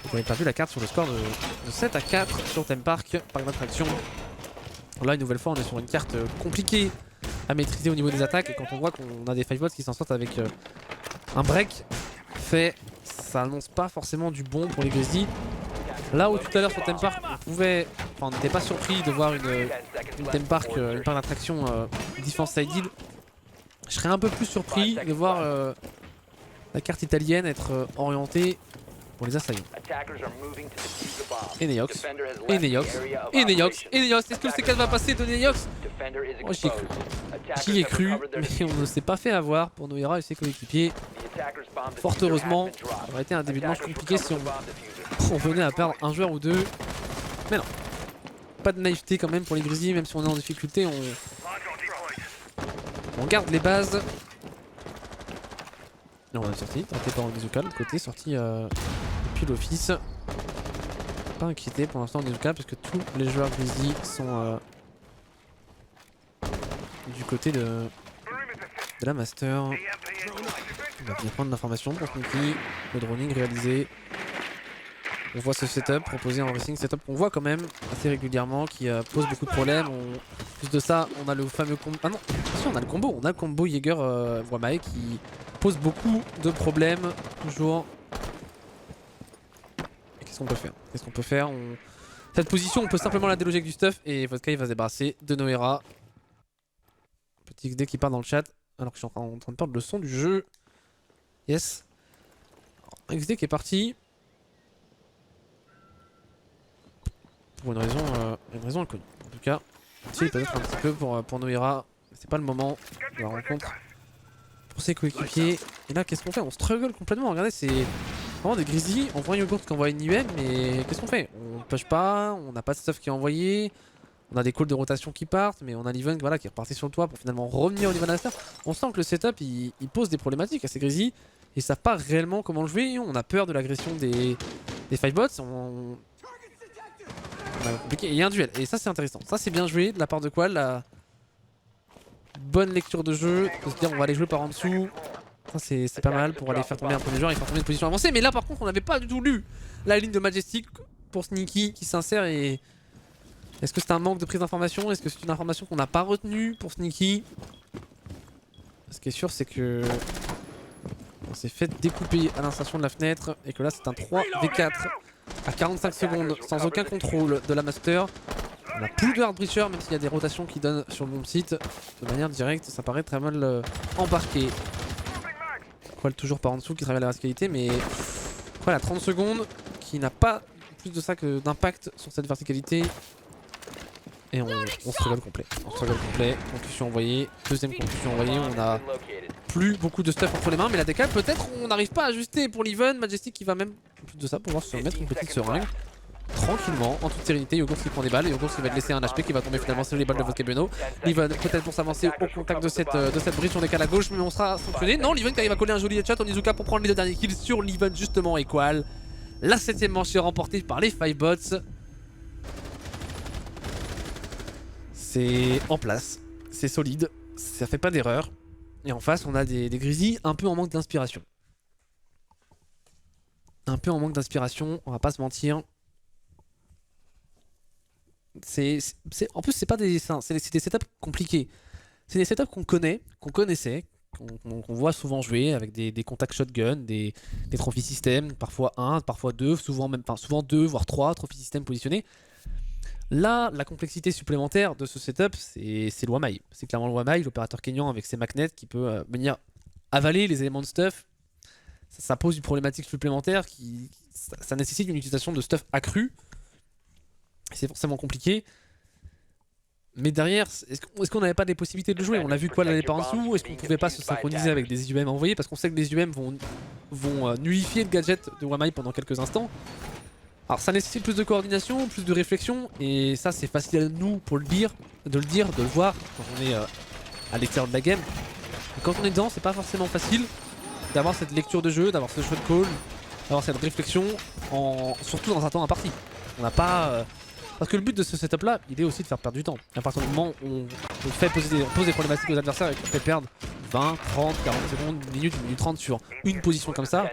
Vous avez perdu la carte sur le score de 7 à 4 sur Theme Park par une attraction. Là, une nouvelle fois, on est sur une carte compliquée à maîtriser au niveau des attaques. Et quand on voit qu'on a des five boss qui s'en sortent avec un break fait, ça annonce pas forcément du bon pour les Grizzlies. Là où tout à l'heure sur Theme Park, on n'était pas surpris de voir une Theme Park, une part d'attraction defense side heal. Je serais un peu plus surpris de voir la carte italienne être orientée pour les assaillants. Et Neox, et Neox, et Neox, et Neox. Est-ce que le C4 va passer de Neox? Moi j'y ai cru. J'y ai cru, mais on ne s'est pas fait avoir pour Noira et ses coéquipiers. Fort heureusement, ça aurait été un début de manche compliqué si on venait à perdre un joueur ou deux. Mais non. Pas de naïveté quand même pour les Grizzlies, même si on est en difficulté, on, On garde les bases. Et on a sorti, tenté par Onizuka, de l'autre côté, sorti depuis l'office. Pas inquiété pour l'instant Onizuka parce que tous les joueurs Grizzly sont du côté de la Master. On va bien prendre l'information pour Sneaky, le droning réalisé. On voit ce setup proposé en racing, setup qu'on voit quand même assez régulièrement, qui pose beaucoup de problèmes. En plus de ça, on a le fameux combo. Ah non, attention, on a le combo. On a le combo Jaeger-Wamae qui pose beaucoup de problèmes, toujours. Et qu'est-ce qu'on peut faire? Qu'est-ce qu'on peut faire? Cette position, on peut simplement la déloger avec du stuff et Vodka il va se débarrasser de Noera. Petit XD qui part dans le chat, alors que je suis en train de perdre le son du jeu. Yes. Alors, XD qui est parti. Pour une raison inconnue. En tout cas, il peut-être un petit peu pour Noera. C'est pas le moment de la rencontre pour ses coéquipiers. Et là, qu'est-ce qu'on fait? On struggle complètement. Regardez, c'est vraiment des Grizzly. On voit Yogurt qui envoie une IM, mais qu'est-ce qu'on fait? On push pas, on n'a pas de stuff qui est envoyé. On a des calls de rotation qui partent, mais on a l'Even voilà, qui est reparti sur le toit pour finalement revenir au niveau Master. On sent que le setup il pose des problématiques à ces Grizzly. Ils savent pas réellement comment le jouer. On a peur de l'agression des 5 bots. Compliqué. Et il y a un duel, et ça c'est intéressant. Ça c'est bien joué de la part de Qual. La bonne lecture de jeu, de se dire on va aller jouer par en dessous. Ça c'est pas mal pour aller faire tomber un premier joueur et faire tomber une position avancée. Mais là par contre on n'avait pas du tout lu la ligne de Majestic pour Sneaky qui s'insère. Et est-ce que c'est un manque de prise d'information? Est-ce que c'est une information qu'on n'a pas retenue pour Sneaky? Ce qui est sûr c'est que on s'est fait découper à l'insertion de la fenêtre et que là c'est un 3v4 à 45 secondes sans aucun contrôle de la Master. On n'a plus de hard breacher même s'il y a des rotations qui donnent sur le bon site. De manière directe ça paraît très mal embarqué. Qual toujours par en dessous qui travaille la verticalité, mais Qual à 30 secondes qui n'a pas plus de ça que d'impact sur cette verticalité. Et on struggle complet. On struggle complet. Concussion envoyée. Deuxième concussion envoyée. On a plus beaucoup de stuff entre les mains. Mais la décale, peut-être on n'arrive pas à ajuster pour l'Even. Majestic qui va même, en plus de ça, pouvoir se mettre une petite seringue. Tranquillement, en toute sérénité. Yogurt qui prend des balles. Yogurt qui va te laisser un HP qui va tomber finalement sur les balles de Vodka Beno. L'Even peut-être pour s'avancer au contact de cette bridge. On décale à gauche, mais on sera sanctionné. Non, l'Even qui arrive à coller un joli headshot. Onizuka pour prendre les deux derniers kills sur l'Even justement. Et Qual. La 7ème manche est remportée par les 5 bots. C'est en place, c'est solide, ça fait pas d'erreur. Et en face, on a des Grizzly un peu en manque d'inspiration. Un peu en manque d'inspiration, on va pas se mentir. En plus, c'est pas des setups compliqués. C'est des setups qu'on connaît, qu'on connaissait, qu'on voit souvent jouer avec des contacts shotgun, des trophy systems, parfois 1, parfois 2, souvent 2, voire 3 trophy systems positionnés. Là, la complexité supplémentaire de ce setup, c'est le Wamae. C'est clairement le Wamae, l'opérateur kényan avec ses magnets qui peut venir avaler les éléments de stuff. Ça pose une problématique supplémentaire ça nécessite une utilisation de stuff accrue. C'est forcément compliqué. Mais derrière, est-ce qu'on n'avait pas des possibilités de le jouer? On a vu quoi n'allait pas en dessous. Est-ce qu'on pouvait pas se synchroniser avec des UM envoyés? Parce qu'on sait que les UM vont nullifier le gadget de Wamae pendant quelques instants. Alors ça nécessite plus de coordination, plus de réflexion, et ça c'est facile à nous pour de le voir quand on est à l'extérieur de la game. Et quand on est dedans, c'est pas forcément facile d'avoir cette lecture de jeu, d'avoir ce shot call, d'avoir cette réflexion, surtout dans un temps imparti. On n'a pas... Parce que le but de ce setup là, il est aussi de faire perdre du temps. À partir du moment où on pose des problématiques aux adversaires et qu'on fait perdre 20, 30, 40 secondes, une minute 30 sur une position comme ça,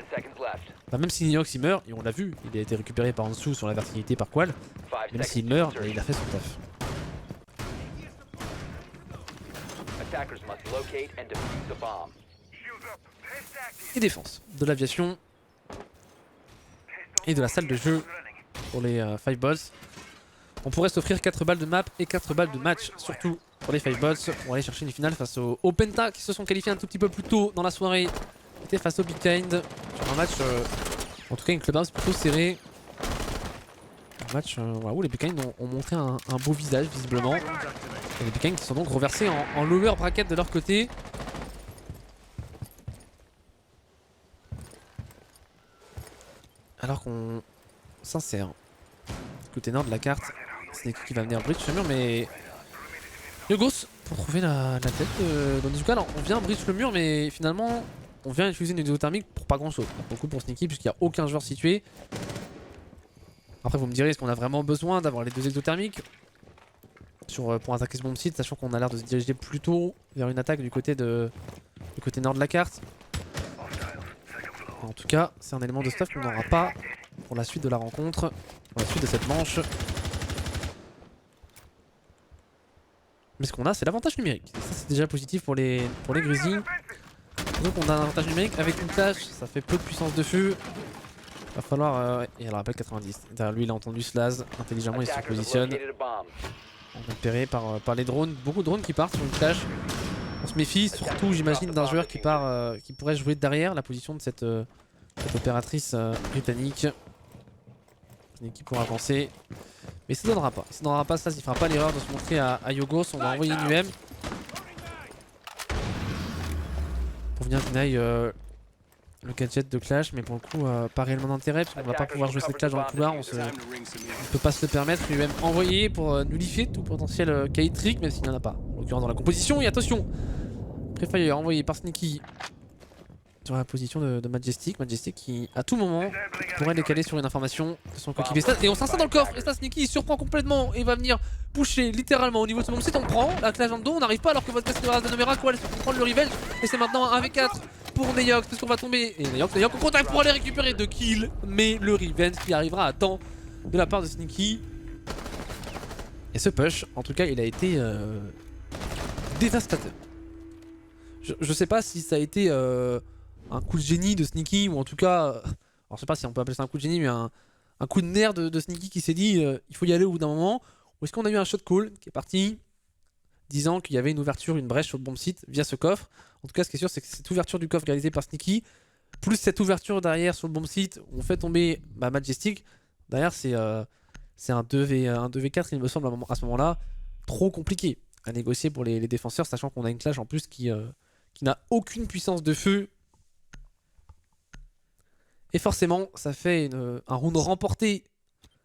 bah même si Niox il meurt, et on l'a vu, il a été récupéré par en dessous sur la verticalité par Qual, même s'il meurt, il a fait son taf. Et défense de l'aviation et de la salle de jeu pour les 5 bots. On pourrait s'offrir 4 balles de map et 4 balles de match, surtout pour les 5 bots, pour aller chercher une finale face aux Penta qui se sont qualifiés un tout petit peu plus tôt dans la soirée. C'était face au Big Kind sur un match, en tout cas une clubhouse plutôt serrée. Un match où les Big Kind ont montré un beau visage visiblement. Et les Big Kind qui sont donc reversés en lower bracket de leur côté. Alors qu'on s'insère côté nord de la carte. C'est qui va venir bridge le mur, mais Yogos pour trouver la tête d'Onizuka. Alors on vient bridge le mur, mais finalement on vient utiliser une exothermique pour pas grand chose. Beaucoup pour Sneaky puisqu'il n'y a aucun joueur situé. Après vous me direz, est-ce qu'on a vraiment besoin d'avoir les deux exothermiques pour attaquer ce bomb site, sachant qu'on a l'air de se diriger plutôt vers une attaque du côté nord de la carte. En tout cas, c'est un élément de stuff qu'on n'aura pas pour la suite de la rencontre, pour la suite de cette manche. Mais ce qu'on a, c'est l'avantage numérique. Et ça, c'est déjà positif pour les Grizzlies. Donc on a un avantage numérique avec une clash, ça fait peu de puissance de feu. Va falloir... et elle rappelle 90. Derrière lui, il a entendu Slaz. Intelligemment, il se positionne. Repéré par les drones. Beaucoup de drones qui partent sur une clash. On se méfie, surtout j'imagine d'un joueur qui pourrait jouer derrière la position de cette opératrice britannique. Une équipe pour avancer. Mais ça ne donnera pas. Ça ne donnera pas, ça, il fera pas l'erreur de se montrer à Yogos. On va envoyer une UM. Pour venir deny le gadget de clash, mais pour le coup pas réellement d'intérêt parce qu'on va pas pouvoir jouer cette clash dans le couloir, on peut pas se le permettre. UM envoyé pour nullifier tout potentiel K-Trick, même s'il n'y en a pas. En l'occurrence dans la composition, et attention, Prefire envoyé par Sneaky sur la position de Majestic. Majestic qui à tout moment pourrait décaler sur une information de son coéquipier. Et on s'installe dans le coffre, et ça Sneaky il surprend complètement et va venir pusher littéralement au niveau de ce bomb site. On prend la clash en dos, on n'arrive pas alors que votre casse de race de Nomera quoi, elle se prendre le revenge. Et c'est maintenant un 1v4 pour Neyox, est-ce qu'on va tomber? Et Neyox en contact pour aller récupérer 2 kills, mais le revenge qui arrivera à temps de la part de Sneaky. Et ce push, en tout cas, il a été dévastateur. Je sais pas si ça a été un coup de génie de Sneaky, ou en tout cas, alors je sais pas si on peut appeler ça un coup de génie, mais un coup de nerf de Sneaky qui s'est dit il faut y aller au bout d'un moment. Ou est-ce qu'on a eu un shot call qui est parti disant qu'il y avait une ouverture, une brèche sur le bomb site via ce coffre. En tout cas, ce qui est sûr, c'est que cette ouverture du coffre réalisée par Sneaky, plus cette ouverture derrière sur le bomb site où on fait tomber Majestic, derrière c'est un 2v4 il me semble à ce moment-là, trop compliqué à négocier pour les défenseurs, sachant qu'on a une clash en plus qui n'a aucune puissance de feu. Et forcément, ça fait un round remporté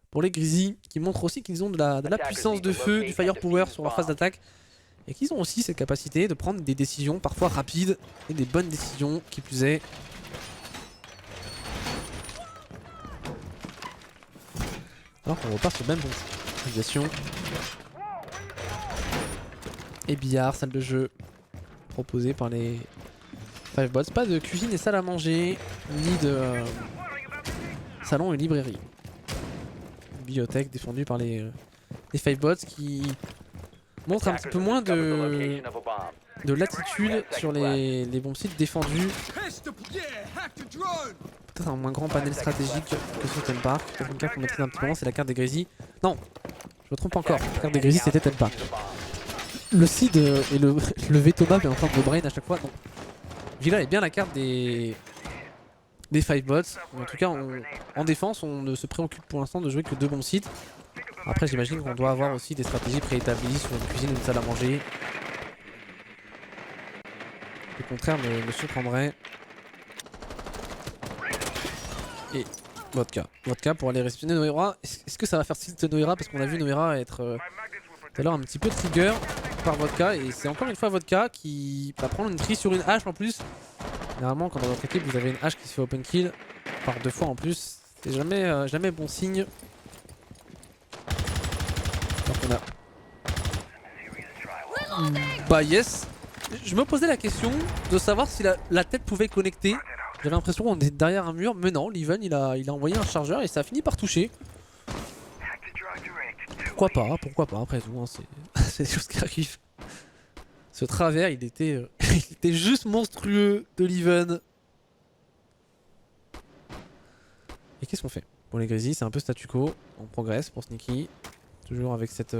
pour les Grizzlies, qui montre aussi qu'ils ont de la puissance de feu, du firepower sur leur phase d'attaque. Et qu'ils ont aussi cette capacité de prendre des décisions parfois rapides et des bonnes décisions qui plus est. Alors qu'on repart sur le même bon utilisation. Et billard, salle de jeu proposée par les 5 bots. Pas de cuisine et salle à manger, ni de salon et librairie. Bibliothèque défendue par les 5 bots qui montre un petit peu moins de latitude sur les bons sites défendus. Peut-être un moins grand panel stratégique que sur Theme Park. Peut-être une carte qu'on maîtrise un petit moment, c'est la carte des Grizzlies. Non, je me trompe encore. La carte des Grizzlies c'était Theme Park. Le seed et le Vetoma est en train de brain à chaque fois. Non. Villa est bien la carte des 5 bots. Mais en tout cas, en défense, on ne se préoccupe pour l'instant de jouer que 2 bons sites. Après j'imagine qu'on doit avoir aussi des stratégies préétablies sur une cuisine ou une salle à manger. Le contraire me surprendrait. Et Vodka pour aller respawner Noera. Est-ce que ça va faire tilt Noera? Parce qu'on a vu Noera être tout à l'heure un petit peu trigger par Vodka. Et c'est encore une fois Vodka qui va prendre une prise sur une hache en plus. Généralement quand dans votre équipe vous avez une hache qui se fait open kill par 2 fois en plus, c'est jamais bon signe. Bah yes. Je me posais la question de savoir si la tête pouvait connecter. J'avais l'impression qu'on était derrière un mur, mais non, Leven il a envoyé un chargeur et ça a fini par toucher. Pourquoi pas après tout, hein, c'est des choses qui arrivent. Ce travers il était juste monstrueux de Leven. Et qu'est-ce qu'on fait? Pour les Grizzlies c'est un peu statu quo, on progresse pour Sneaky. Toujours avec cette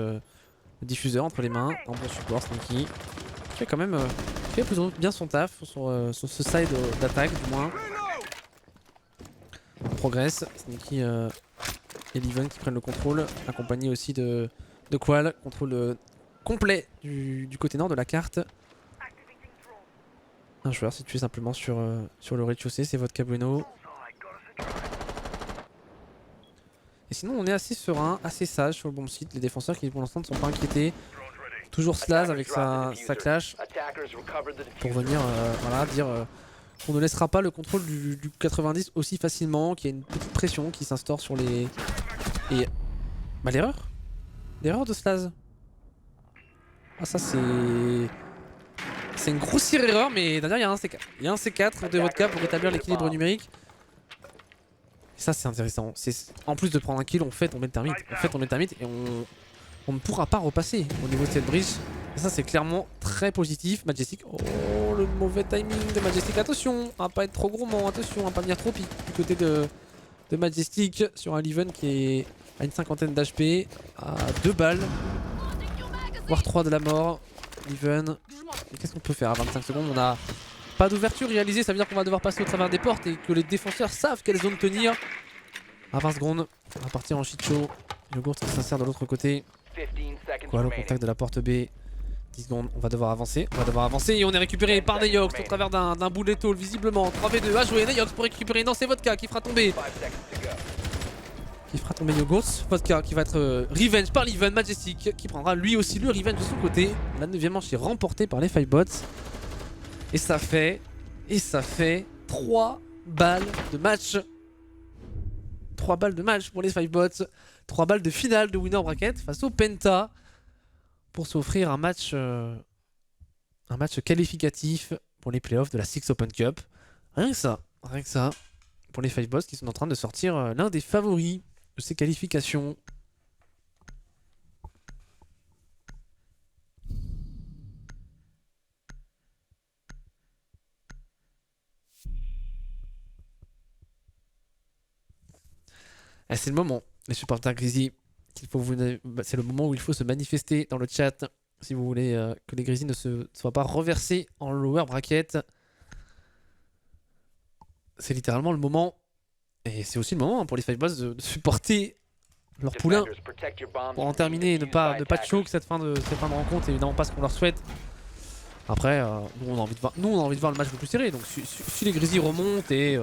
diffuseur entre les mains, en bon support Sneaky. Qui fait quand même plutôt bien son taf sur ce side d'attaque du moins. On progresse, Sneaky et Leven qui prennent le contrôle, accompagné aussi de Qual, contrôle complet du côté nord de la carte. Un joueur situé simplement sur le rez-de-chaussée, c'est Vodka Bueno. Et sinon on est assez serein, assez sage sur le bon site, les défenseurs qui pour l'instant ne sont pas inquiétés. Toujours Slaz avec sa clash pour venir voilà, dire On ne laissera pas le contrôle du 90 aussi facilement, qu'il y a une petite pression qui s'instaure sur les... Et... Bah l'erreur. L'erreur de Slaz. Ah ça c'est... C'est une grossière erreur, mais derrière il y a un C4. Il y a un C4 de Vodka pour rétablir l'équilibre numérique. Et ça c'est intéressant. En plus de prendre un kill, on fait tomber le termite. On fait tomber le termite et on ne pourra pas repasser au niveau de cette bridge. Et ça c'est clairement très positif. Majestic, oh le mauvais timing de Majestic. Attention à pas être trop gourmand, attention à pas venir trop pique du côté de Majestic sur un Leven qui est à une cinquantaine d'HP, à 2 balles, voire 3 de la mort. Leven, qu'est-ce qu'on peut faire à 25 secondes? On a pas d'ouverture réalisée, ça veut dire qu'on va devoir passer au travers des portes et que les défenseurs savent quelle zone tenir. À 20 secondes, on va partir en shit show. Yogurt qui s'insère de l'autre côté. Voilà, au contact de la porte B. 10 secondes, on va devoir avancer. Et on est récupéré par Neyox au travers d'un bullet hole visiblement. 3v2 à jouer. Neyox pour récupérer. Non, c'est Vodka qui fera tomber. Yogurt. Vodka qui va être revenge par Leven. Majestic qui prendra lui aussi le revenge de son côté. La 9ème manche est remportée par les 5 bots. Et ça fait 3 balles de match. 3 balles de match pour les 5 bots. 3 balles de finale de Winner Bracket face au Penta. Pour s'offrir un match qualificatif pour les playoffs de la Six Open Cup. Rien que ça, pour les 5 boss qui sont en train de sortir l'un des favoris de ces qualifications. C'est le moment, les supporters Grizzly. C'est le moment où il faut se manifester dans le chat si vous voulez que les Grizzly ne soient pas reversés en lower bracket. C'est littéralement le moment, et c'est aussi le moment pour les 5 boss de supporter leur poulain pour en terminer et ne pas choke cette fin de rencontre, évidemment pas ce qu'on leur souhaite. Après, nous on a envie de voir le match le plus serré, donc si les Grizzly remontent et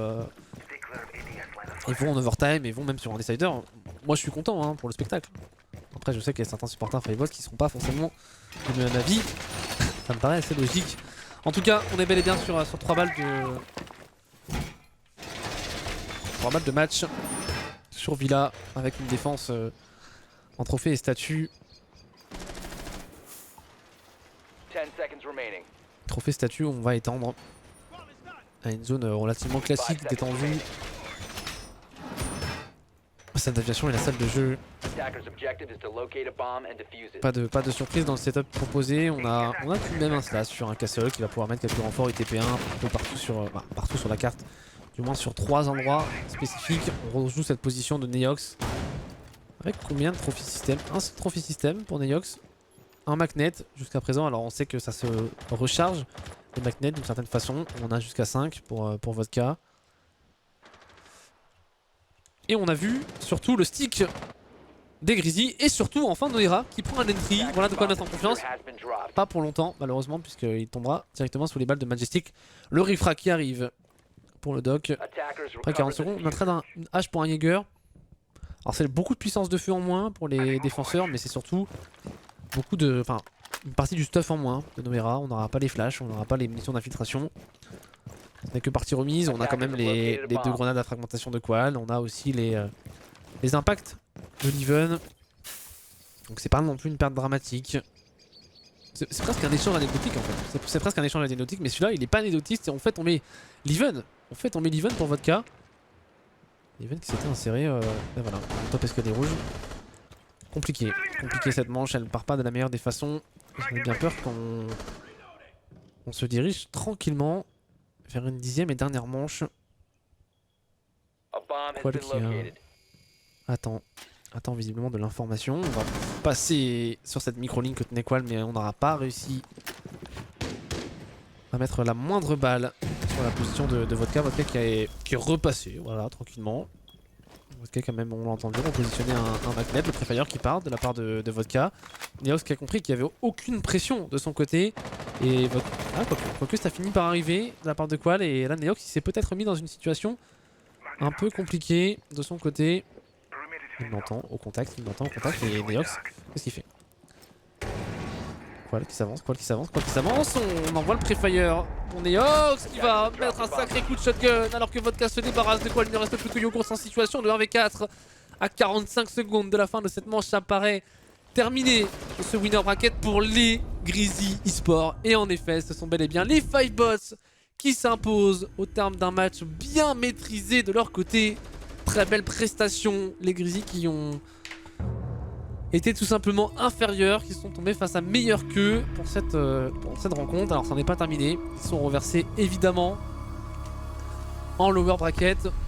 ils vont en overtime et vont même sur un decider, moi je suis content hein, pour le spectacle. Après je sais qu'il y a certains supporters 5 boss qui seront pas forcément du même avis. Ça me paraît assez logique. En tout cas on est bel et bien sur 3 balles de match sur Villa avec une défense en trophée et statut. Trophée statut, on va étendre à une zone relativement classique, détendue. Salle d'aviation et la salle de jeu. Pas de surprise dans le setup proposé. On a tout de même un slash sur un castle qui va pouvoir mettre quelques renforts ITP1 un peu partout sur la carte. Du moins sur 3 endroits spécifiques. On rejoue cette position de Neyox. Avec combien de trophy système? Un seul trophy système pour Neyox. Un magnet jusqu'à présent. Alors on sait que ça se recharge. Les magnets d'une certaine façon. On en a jusqu'à 5 pour Vodka. Et on a vu surtout le stick des Grizzly et surtout enfin Noira qui prend un entry. Voilà de quoi mettre en confiance. Pas pour longtemps malheureusement puisqu'il tombera directement sous les balles de Majestic. Le refrac qui arrive pour le doc. Après 40 secondes, on a trade une hache pour un Jaeger. Alors c'est beaucoup de puissance de feu en moins pour les défenseurs, mais c'est surtout une partie du stuff en moins de Noira. On n'aura pas les flashs, on n'aura pas les munitions d'infiltration. On n'a que partie remise, on a quand même les 2 grenades à fragmentation de Qual, on a aussi les impacts de Leven. Donc c'est pas non plus une perte dramatique. C'est presque un échange anecdotique en fait. C'est presque un échange anecdotique, mais celui-là il est pas anecdotique. En fait on met Leven. Pour Vodka. Leven qui s'était inséré. Voilà, top escalier rouge. Compliqué cette manche, elle part pas de la meilleure des façons. J'en ai bien peur qu'on se dirige tranquillement vers une 10ème et dernière manche. Qual qui attend visiblement de l'information. On va passer sur cette micro-ligne que tenait Qual, mais on n'aura pas réussi à mettre la moindre balle sur la position de Vodka. Vodka qui est repassé, voilà, tranquillement. Vodka quand même, on l'a entendu, on positionnait un magnet, le préfire qui part de la part de Vodka. Neox qui a compris qu'il n'y avait aucune pression de son côté. Et quoique ça finit par arriver de la part de Qual. Et là Neox il s'est peut-être mis dans une situation un peu compliquée de son côté. Il m'entend au contact, et Neox, qu'est-ce qu'il fait? Qual qui s'avance, Qual qui s'avance, Qual qui s'avance. On envoie le pré-fire. On est Ox qui va mettre un sacré coup de shotgun alors que Vodka se débarrasse de Qual. Il ne reste plus que Yogurt en situation de 1v4 à 45 secondes de la fin de cette manche. Ça paraît terminé ce winner bracket pour les Grizzly eSports. Et en effet, ce sont bel et bien les 5 bots qui s'imposent au terme d'un match bien maîtrisé de leur côté. Très belle prestation, les Grizzly qui ont étaient tout simplement inférieurs, qui sont tombés face à meilleurs qu'eux pour cette rencontre. Alors ça n'est pas terminé, ils sont reversés évidemment en lower bracket.